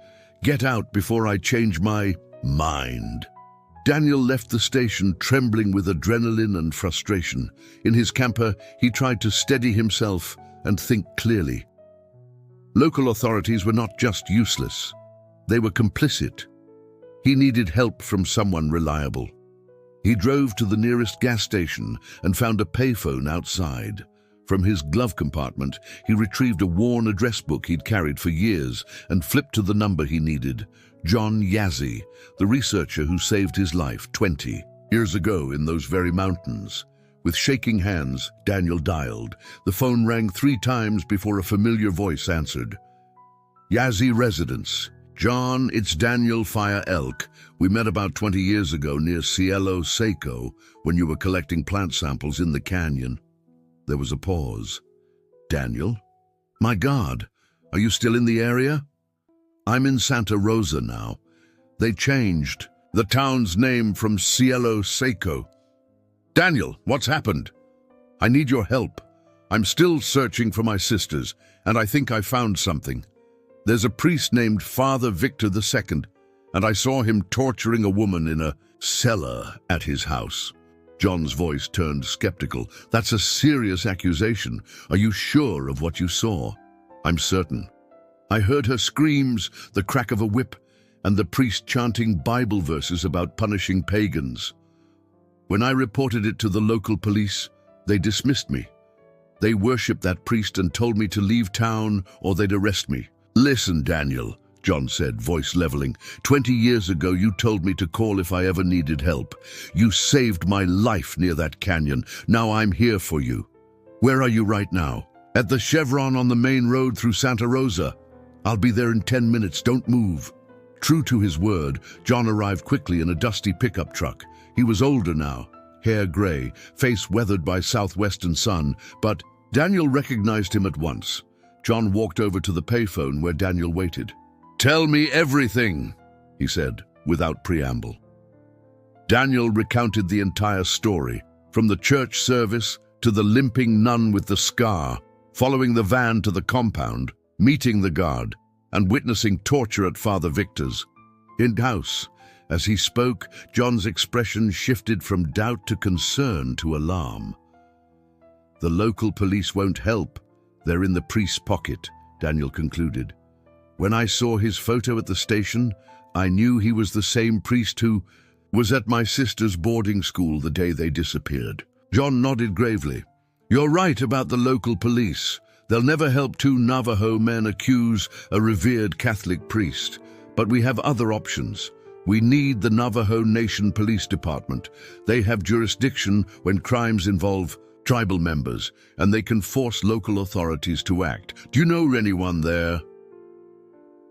Get out before I change my mind." Daniel left the station trembling with adrenaline and frustration. In his camper, he tried to steady himself and think clearly. Local authorities were not just useless, they were complicit. He needed help from someone reliable. He drove to the nearest gas station and found a payphone outside. From his glove compartment, he retrieved a worn address book he'd carried for years and flipped to the number he needed. John Yazzie, the researcher who saved his life 20 years ago in those very mountains. With shaking hands, Daniel dialed. The phone rang 3 times before a familiar voice answered. "Yazzie residence. John, it's Daniel Fire Elk. We met about 20 years ago near Cielo Seco when you were collecting plant samples in the canyon." There was a pause. "Daniel? My God, are you still in the area?" "I'm in Santa Rosa now. They changed the town's name from Cielo Seco." "Daniel, what's happened?" "I need your help. I'm still searching for my sisters, and I think I found something. There's a priest named Father Victor II, and I saw him torturing a woman in a cellar at his house." John's voice turned skeptical. "That's a serious accusation. Are you sure of what you saw?" "I'm certain. I heard her screams, the crack of a whip, and the priest chanting Bible verses about punishing pagans. When I reported it to the local police, they dismissed me. They worshipped that priest and told me to leave town or they'd arrest me." "Listen, Daniel," John said, voice leveling. 20 years ago, you told me to call if I ever needed help. You saved my life near that canyon. Now I'm here for you. Where are you right now?" "At the Chevron on the main road through Santa Rosa. I'll be there in 10 minutes. Don't move." True to his word, John arrived quickly in a dusty pickup truck. He was older now, hair gray, face weathered by southwestern sun, but Daniel recognized him at once. John walked over to the payphone where Daniel waited. "Tell me everything," he said, without preamble. Daniel recounted the entire story, from the church service to the limping nun with the scar, following the van to the compound, meeting the guard, and witnessing torture at Father Victor's in-house. As he spoke, John's expression shifted from doubt to concern to alarm. "The local police won't help. They're in the priest's pocket," Daniel concluded. "When I saw his photo at the station, I knew he was the same priest who was at my sister's boarding school the day they disappeared." John nodded gravely. "You're right about the local police. They'll never help two Navajo men accuse a revered Catholic priest. But we have other options. We need the Navajo Nation Police Department. They have jurisdiction when crimes involve tribal members, and they can force local authorities to act. Do you know anyone there?"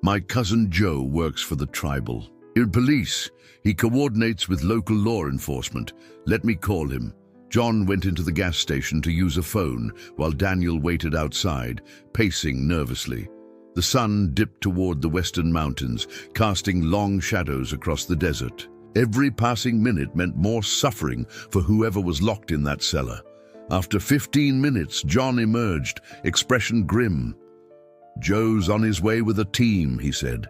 "My cousin Joe works for the tribal police. He coordinates with local law enforcement. Let me call him." John went into the gas station to use a phone while Daniel waited outside, pacing nervously. The sun dipped toward the western mountains, casting long shadows across the desert. Every passing minute meant more suffering for whoever was locked in that cellar. After 15 minutes, John emerged, expression grim. "Joe's on his way with a team," he said.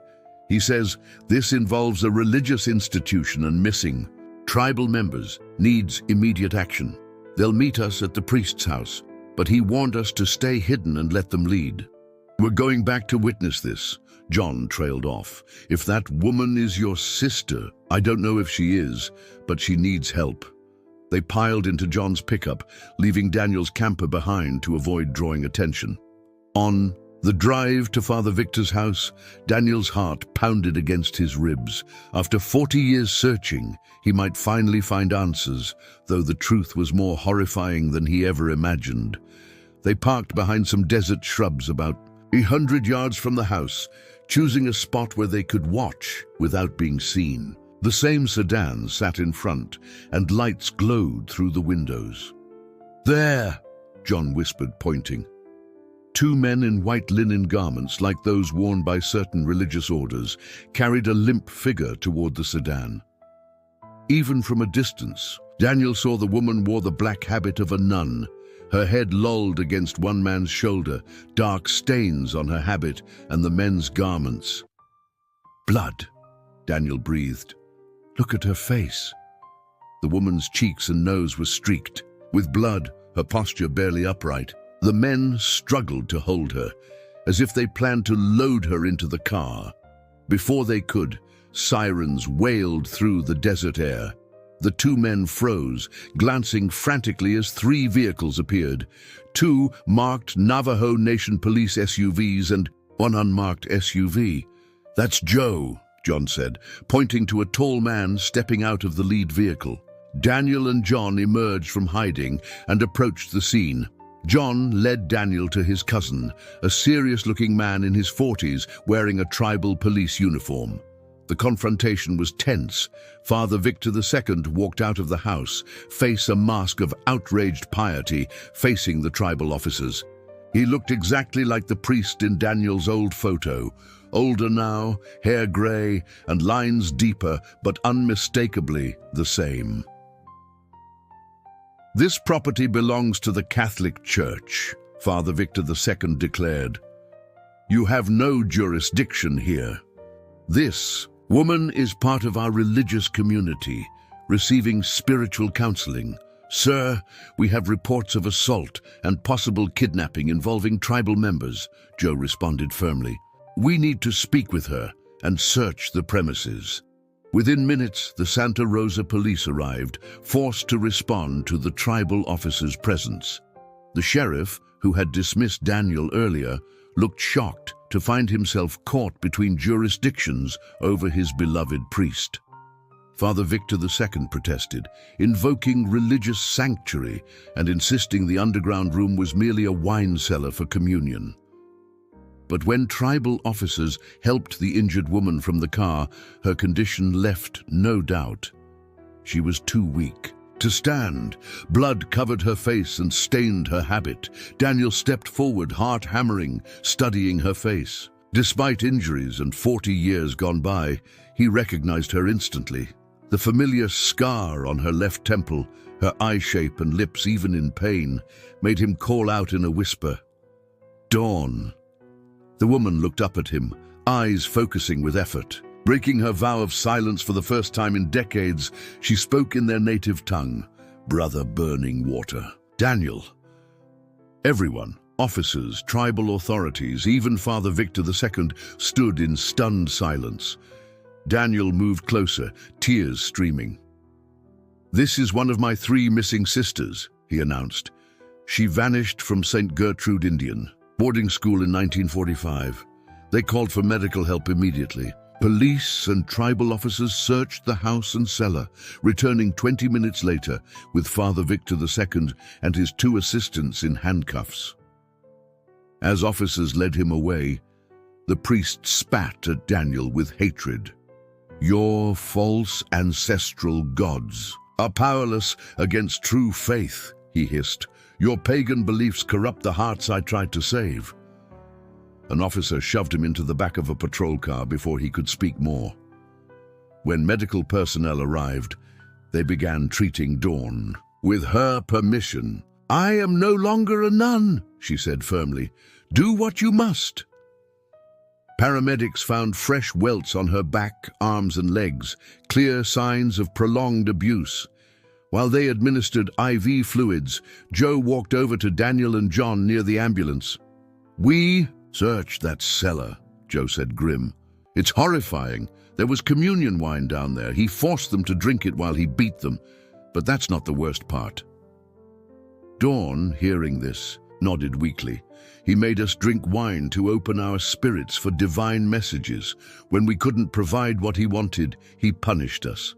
"He says this involves a religious institution and missing tribal members, needs immediate action. They'll meet us at the priest's house, but he warned us to stay hidden and let them lead." "We're going back to witness this," John trailed off. "If that woman is your sister, I don't know if she is, but she needs help." They piled into John's pickup, leaving Daniel's camper behind to avoid drawing attention. On the drive to Father Victor's house, Daniel's heart pounded against his ribs. After 40 years searching, he might finally find answers, though the truth was more horrifying than he ever imagined. They parked behind some desert shrubs about 100 yards from the house, choosing a spot where they could watch without being seen. The same sedan sat in front, and lights glowed through the windows. "There," John whispered, pointing. Two men in white linen garments, like those worn by certain religious orders, carried a limp figure toward the sedan. Even from a distance, Daniel saw the woman wore the black habit of a nun, her head lolled against one man's shoulder, dark stains on her habit and the men's garments. "Blood," Daniel breathed. "Look at her face." The woman's cheeks and nose were streaked with blood, her posture barely upright. The men struggled to hold her, as if they planned to load her into the car. Before they could, sirens wailed through the desert air. The two men froze, glancing frantically as 3 vehicles appeared. 2 marked Navajo Nation Police SUVs and 1 unmarked SUV. "That's Joe," John said, pointing to a tall man stepping out of the lead vehicle. Daniel and John emerged from hiding and approached the scene. John led Daniel to his cousin, a serious-looking man in his 40s wearing a tribal police uniform. The confrontation was tense. Father Victor II walked out of the house, face a mask of outraged piety, facing the tribal officers. He looked exactly like the priest in Daniel's old photo, older now, hair gray, and lines deeper, but unmistakably the same. "This property belongs to the Catholic Church," Father Victor II declared. "You have no jurisdiction here. This woman is part of our religious community, receiving spiritual counseling. Sir, we have reports of assault and possible kidnapping involving tribal members," Joe responded firmly. "We need to speak with her and search the premises." Within minutes, the Santa Rosa police arrived, forced to respond to the tribal officer's presence. The sheriff, who had dismissed Daniel earlier, looked shocked to find himself caught between jurisdictions over his beloved priest. Father Victor II protested, invoking religious sanctuary and insisting the underground room was merely a wine cellar for communion. But when tribal officers helped the injured woman from the car, her condition left no doubt. She was too weak to stand. Blood covered her face and stained her habit. Daniel stepped forward, heart hammering, studying her face. Despite injuries and 40 years gone by, he recognized her instantly. The familiar scar on her left temple, her eye shape and lips even in pain, made him call out in a whisper, "Dawn." The woman looked up at him, eyes focusing with effort. Breaking her vow of silence for the first time in decades, she spoke in their native tongue, "Brother Burning Water." Daniel. Everyone, officers, tribal authorities, even Father Victor II, stood in stunned silence. Daniel moved closer, tears streaming. "This is one of my 3 missing sisters," he announced. "She vanished from St. Gertrude Indian boarding school in 1945. They called for medical help immediately. Police and tribal officers searched the house and cellar, returning 20 minutes later with Father Victor II and his 2 assistants in handcuffs. As officers led him away, the priest spat at Daniel with hatred. "Your false ancestral gods are powerless against true faith," he hissed. "Your pagan beliefs corrupt the hearts I tried to save." An officer shoved him into the back of a patrol car before he could speak more. When medical personnel arrived, they began treating Dawn. With her permission. "I am no longer a nun," she said firmly. "Do what you must." Paramedics found fresh welts on her back, arms and legs, clear signs of prolonged abuse. While they administered IV fluids, Joe walked over to Daniel and John near the ambulance. "We searched that cellar," Joe said grim. "It's horrifying. There was communion wine down there. He forced them to drink it while he beat them. But that's not the worst part." Dawn, hearing this, nodded weakly. "He made us drink wine to open our spirits for divine messages. When we couldn't provide what he wanted, he punished us.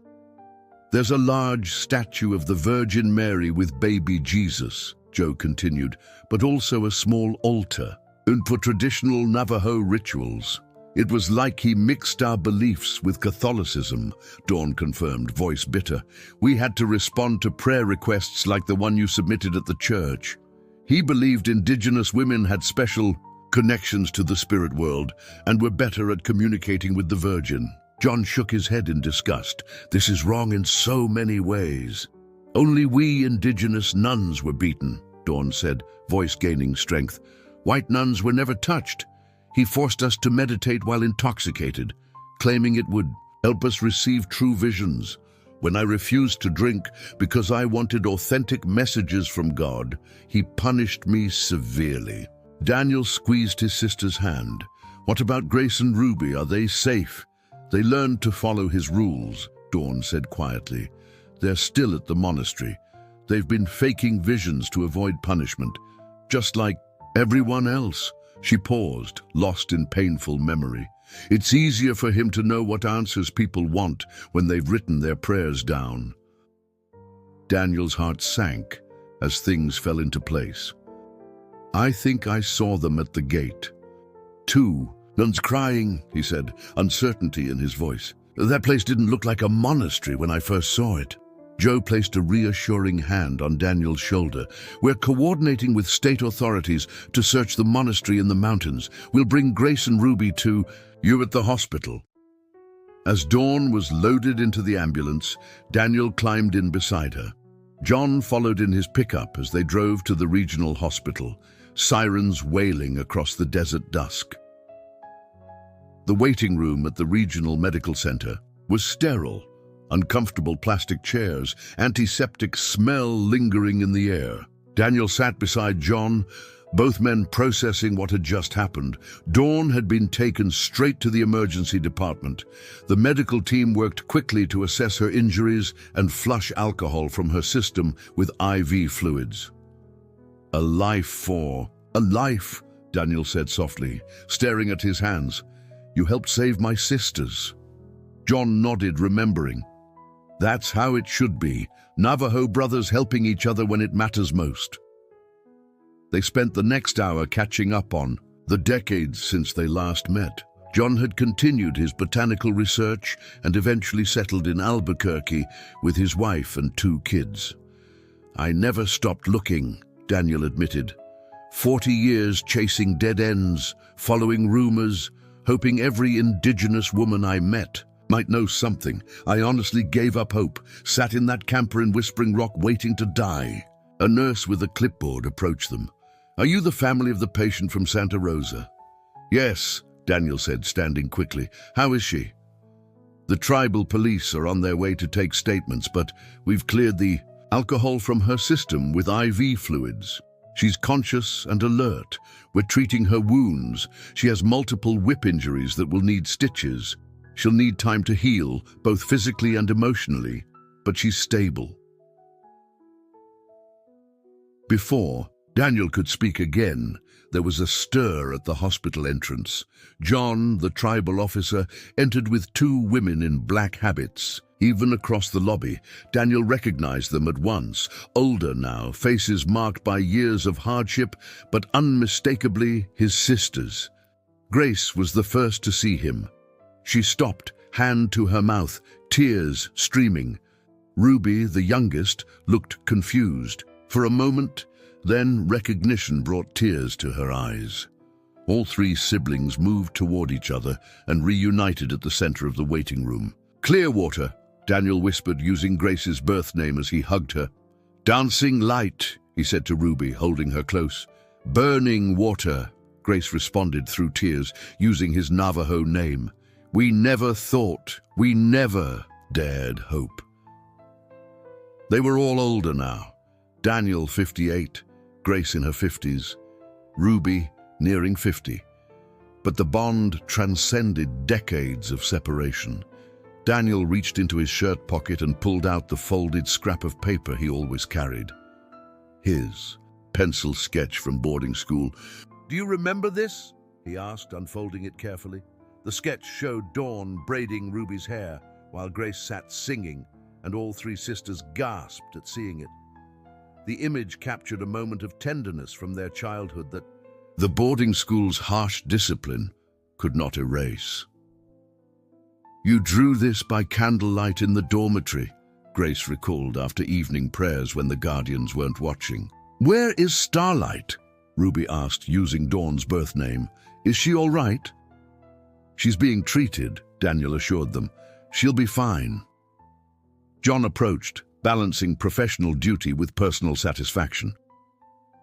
There's a large statue of the Virgin Mary with baby Jesus," Joe continued, "but also a small altar, and for traditional Navajo rituals. It was like he mixed our beliefs with Catholicism," Dawn confirmed, voice bitter. "We had to respond to prayer requests like the one you submitted at the church. He believed indigenous women had special connections to the spirit world and were better at communicating with the Virgin." John shook his head in disgust. "This is wrong in so many ways. Only we indigenous nuns were beaten," Dawn said, voice gaining strength. "White nuns were never touched. He forced us to meditate while intoxicated, claiming it would help us receive true visions. When I refused to drink because I wanted authentic messages from God, he punished me severely." Daniel squeezed his sister's hand. "What about Grace and Ruby? Are they safe?" "They learned to follow his rules," Dawn said quietly. "They're still at the monastery. They've been faking visions to avoid punishment, just like everyone else." She paused, lost in painful memory. "It's easier for him to know what answers people want when they've written their prayers down." Daniel's heart sank as things fell into place. "I think I saw them at the gate. 2 nuns crying," he said, uncertainty in his voice. "That place didn't look like a monastery when I first saw it." Joe placed a reassuring hand on Daniel's shoulder. "We're coordinating with state authorities to search the monastery in the mountains. We'll bring Grace and Ruby to you at the hospital." As Dawn was loaded into the ambulance, Daniel climbed in beside her. John followed in his pickup as they drove to the regional hospital, sirens wailing across the desert dusk. The waiting room at the regional medical center was sterile. Uncomfortable plastic chairs, antiseptic smell lingering in the air. Daniel sat beside John, both men processing what had just happened. Dawn had been taken straight to the emergency department. The medical team worked quickly to assess her injuries and flush alcohol from her system with IV fluids. "A life, Daniel said softly, staring at his hands. "You helped save my sisters." John nodded, remembering. "That's how it should be. Navajo brothers helping each other when it matters most." They spent the next hour catching up on the decades since they last met. John had continued his botanical research and eventually settled in Albuquerque with his wife and 2 kids. "I never stopped looking," Daniel admitted. 40 years chasing dead ends, following rumors, hoping every indigenous woman I met might know something. I honestly gave up hope, sat in that camper in Whispering Rock waiting to die. A nurse with a clipboard approached them. "Are you the family of the patient from Santa Rosa?" "Yes," Daniel said, standing quickly. "How is she?" "The tribal police are on their way to take statements, but we've cleared the alcohol from her system with IV fluids. She's conscious and alert. We're treating her wounds. She has multiple whip injuries that will need stitches. She'll need time to heal, both physically and emotionally, but she's stable." Before Daniel could speak again, there was a stir at the hospital entrance. John, the tribal officer, entered with 2 women in black habits. Even across the lobby, Daniel recognized them at once. Older now, faces marked by years of hardship, but unmistakably his sisters. Grace was the first to see him. She stopped, hand to her mouth, tears streaming. Ruby, the youngest, looked confused. For a moment, then recognition brought tears to her eyes. All 3 siblings moved toward each other and reunited at the center of the waiting room. "Clearwater," Daniel whispered, using Grace's birth name as he hugged her. "Dancing light," he said to Ruby, holding her close. "Burning water," Grace responded through tears, using his Navajo name. "We never thought, we never dared hope." They were all older now. Daniel, 58, Grace in her 50s, Ruby nearing 50. But the bond transcended decades of separation. Daniel reached into his shirt pocket and pulled out the folded scrap of paper he always carried. His pencil sketch from boarding school. "Do you remember this?" he asked, unfolding it carefully. The sketch showed Dawn braiding Ruby's hair while Grace sat singing, and all 3 sisters gasped at seeing it. The image captured a moment of tenderness from their childhood that the boarding school's harsh discipline could not erase. "You drew this by candlelight in the dormitory," Grace recalled after evening prayers when the guardians weren't watching. "Where is Starlight?" Ruby asked, using Dawn's birth name. "Is she all right?" "She's being treated," Daniel assured them. "She'll be fine." John approached, balancing professional duty with personal satisfaction.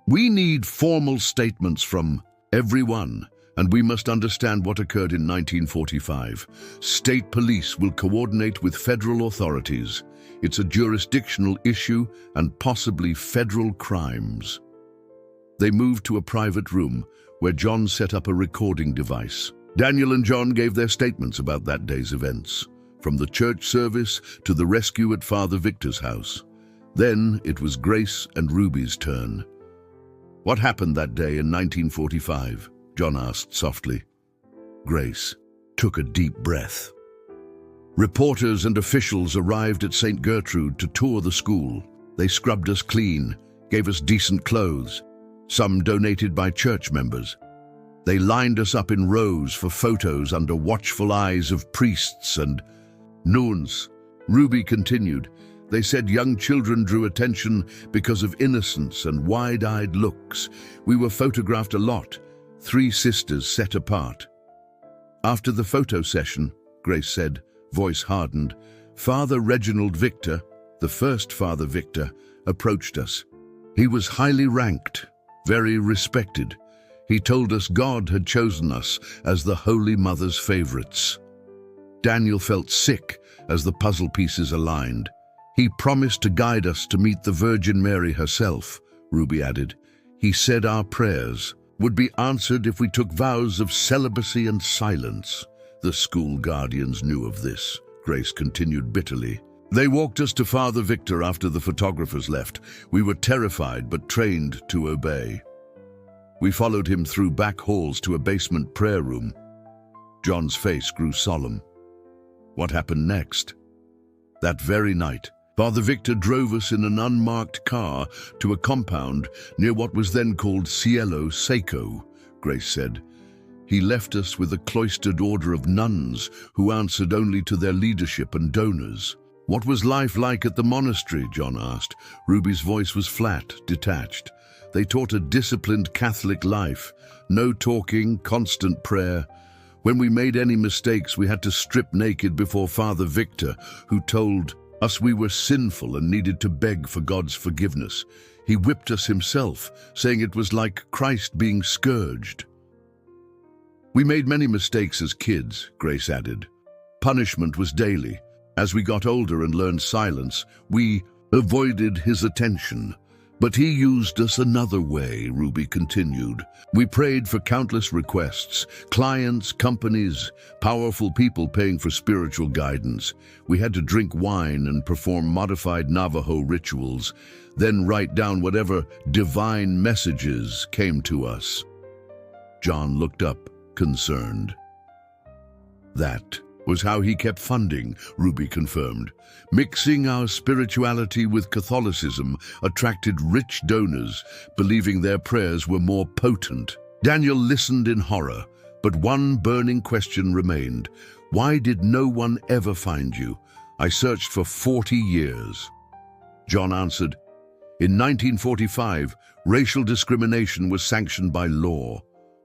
"We need formal statements from everyone, and we must understand what occurred in 1945. State police will coordinate with federal authorities. It's a jurisdictional issue and possibly federal crimes." They moved to a private room where John set up a recording device. Daniel and John gave their statements about that day's events, from the church service to the rescue at Father Victor's house. Then it was Grace and Ruby's turn. "What happened that day in 1945? John asked softly. Grace took a deep breath. "Reporters and officials arrived at St. Gertrude to tour the school. They scrubbed us clean, gave us decent clothes, some donated by church members. They lined us up in rows for photos under watchful eyes of priests and nuns." Ruby continued. "They said young children drew attention because of innocence and wide-eyed looks. We were photographed a lot, 3 sisters set apart." "After the photo session," Grace said, voice hardened, "Father Reginald Victor, the first Father Victor, approached us. He was highly ranked, very respected. He told us God had chosen us as the Holy Mother's favorites." Daniel felt sick as the puzzle pieces aligned. "He promised to guide us to meet the Virgin Mary herself," Ruby added. "He said our prayers would be answered if we took vows of celibacy and silence." "The school guardians knew of this," Grace continued bitterly. "They walked us to Father Victor after the photographers left. We were terrified but trained to obey. We followed him through back halls to a basement prayer room." John's face grew solemn. "What happened next?" "That very night, Father Victor drove us in an unmarked car to a compound near what was then called Cielo Seco," Grace said. He left us with a cloistered order of nuns who answered only to their leadership and donors. What was life like at the monastery? John asked. Ruby's voice was flat, detached. They taught a disciplined Catholic life. No talking, constant prayer. When we made any mistakes, we had to strip naked before Father Victor, who told us we were sinful and needed to beg for God's forgiveness. He whipped us himself, saying it was like Christ being scourged. We made many mistakes as kids, Grace added. Punishment was daily. As we got older and learned silence, we avoided his attention. But he used us another way, Ruby continued. We prayed for countless requests, clients, companies, powerful people paying for spiritual guidance. We had to drink wine and perform modified Navajo rituals, then write down whatever divine messages came to us. John looked up, concerned. That was how he kept funding, Ruby confirmed. Mixing our spirituality with Catholicism attracted rich donors, believing their prayers were more potent. Daniel listened in horror, but one burning question remained. Why did no one ever find you? I searched for 40 years. John answered, in 1945, racial discrimination was sanctioned by law.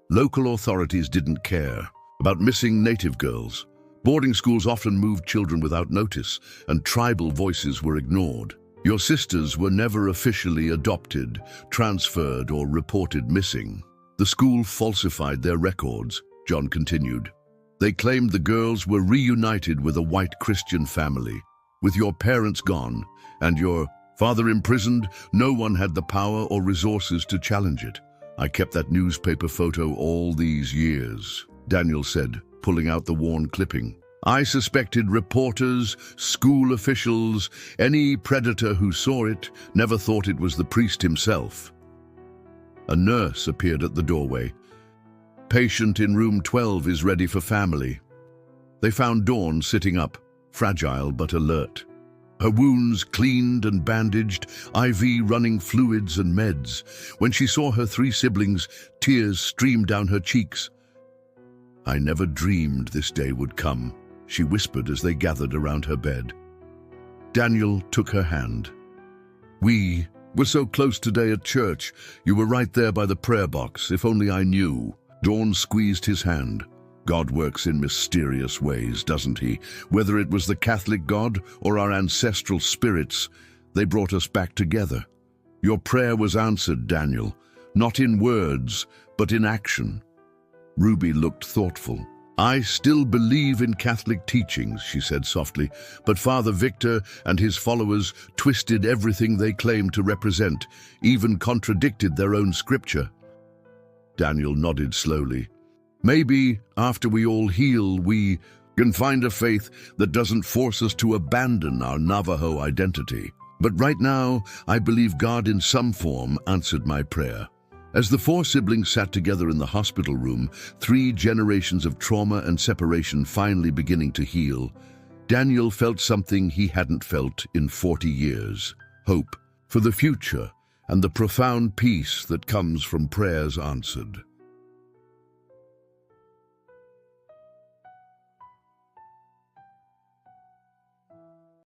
Local authorities didn't care about missing Native girls. Boarding schools often moved children without notice, and tribal voices were ignored. Your sisters were never officially adopted, transferred, or reported missing. The school falsified their records, John continued. They claimed the girls were reunited with a white Christian family. With your parents gone and your father imprisoned, no one had the power or resources to challenge it. I kept that newspaper photo all these years, Daniel said, pulling out the worn clipping. I suspected reporters, school officials, any predator who saw it never thought it was the priest himself. A nurse appeared at the doorway. Patient in room 12 is ready for family. They found Dawn sitting up, fragile but alert. Her wounds cleaned and bandaged, IV running fluids and meds. When she saw her 3 siblings, tears streamed down her cheeks. I never dreamed this day would come, she whispered as they gathered around her bed. Daniel took her hand. We were so close today at church. You were right there by the prayer box. If only I knew. Dawn squeezed his hand. God works in mysterious ways, doesn't he? Whether it was the Catholic God or our ancestral spirits, they brought us back together. Your prayer was answered, Daniel, not in words, but in action. Ruby looked thoughtful. I still believe in Catholic teachings, she said softly, but Father Victor and his followers twisted everything they claimed to represent, even contradicted their own scripture. Daniel nodded slowly. Maybe after we all heal, we can find a faith that doesn't force us to abandon our Navajo identity. But right now, I believe God in some form answered my prayer. As the 4 siblings sat together in the hospital room, 3 generations of trauma and separation finally beginning to heal, Daniel felt something he hadn't felt in 40 years. Hope for the future and the profound peace that comes from prayers answered.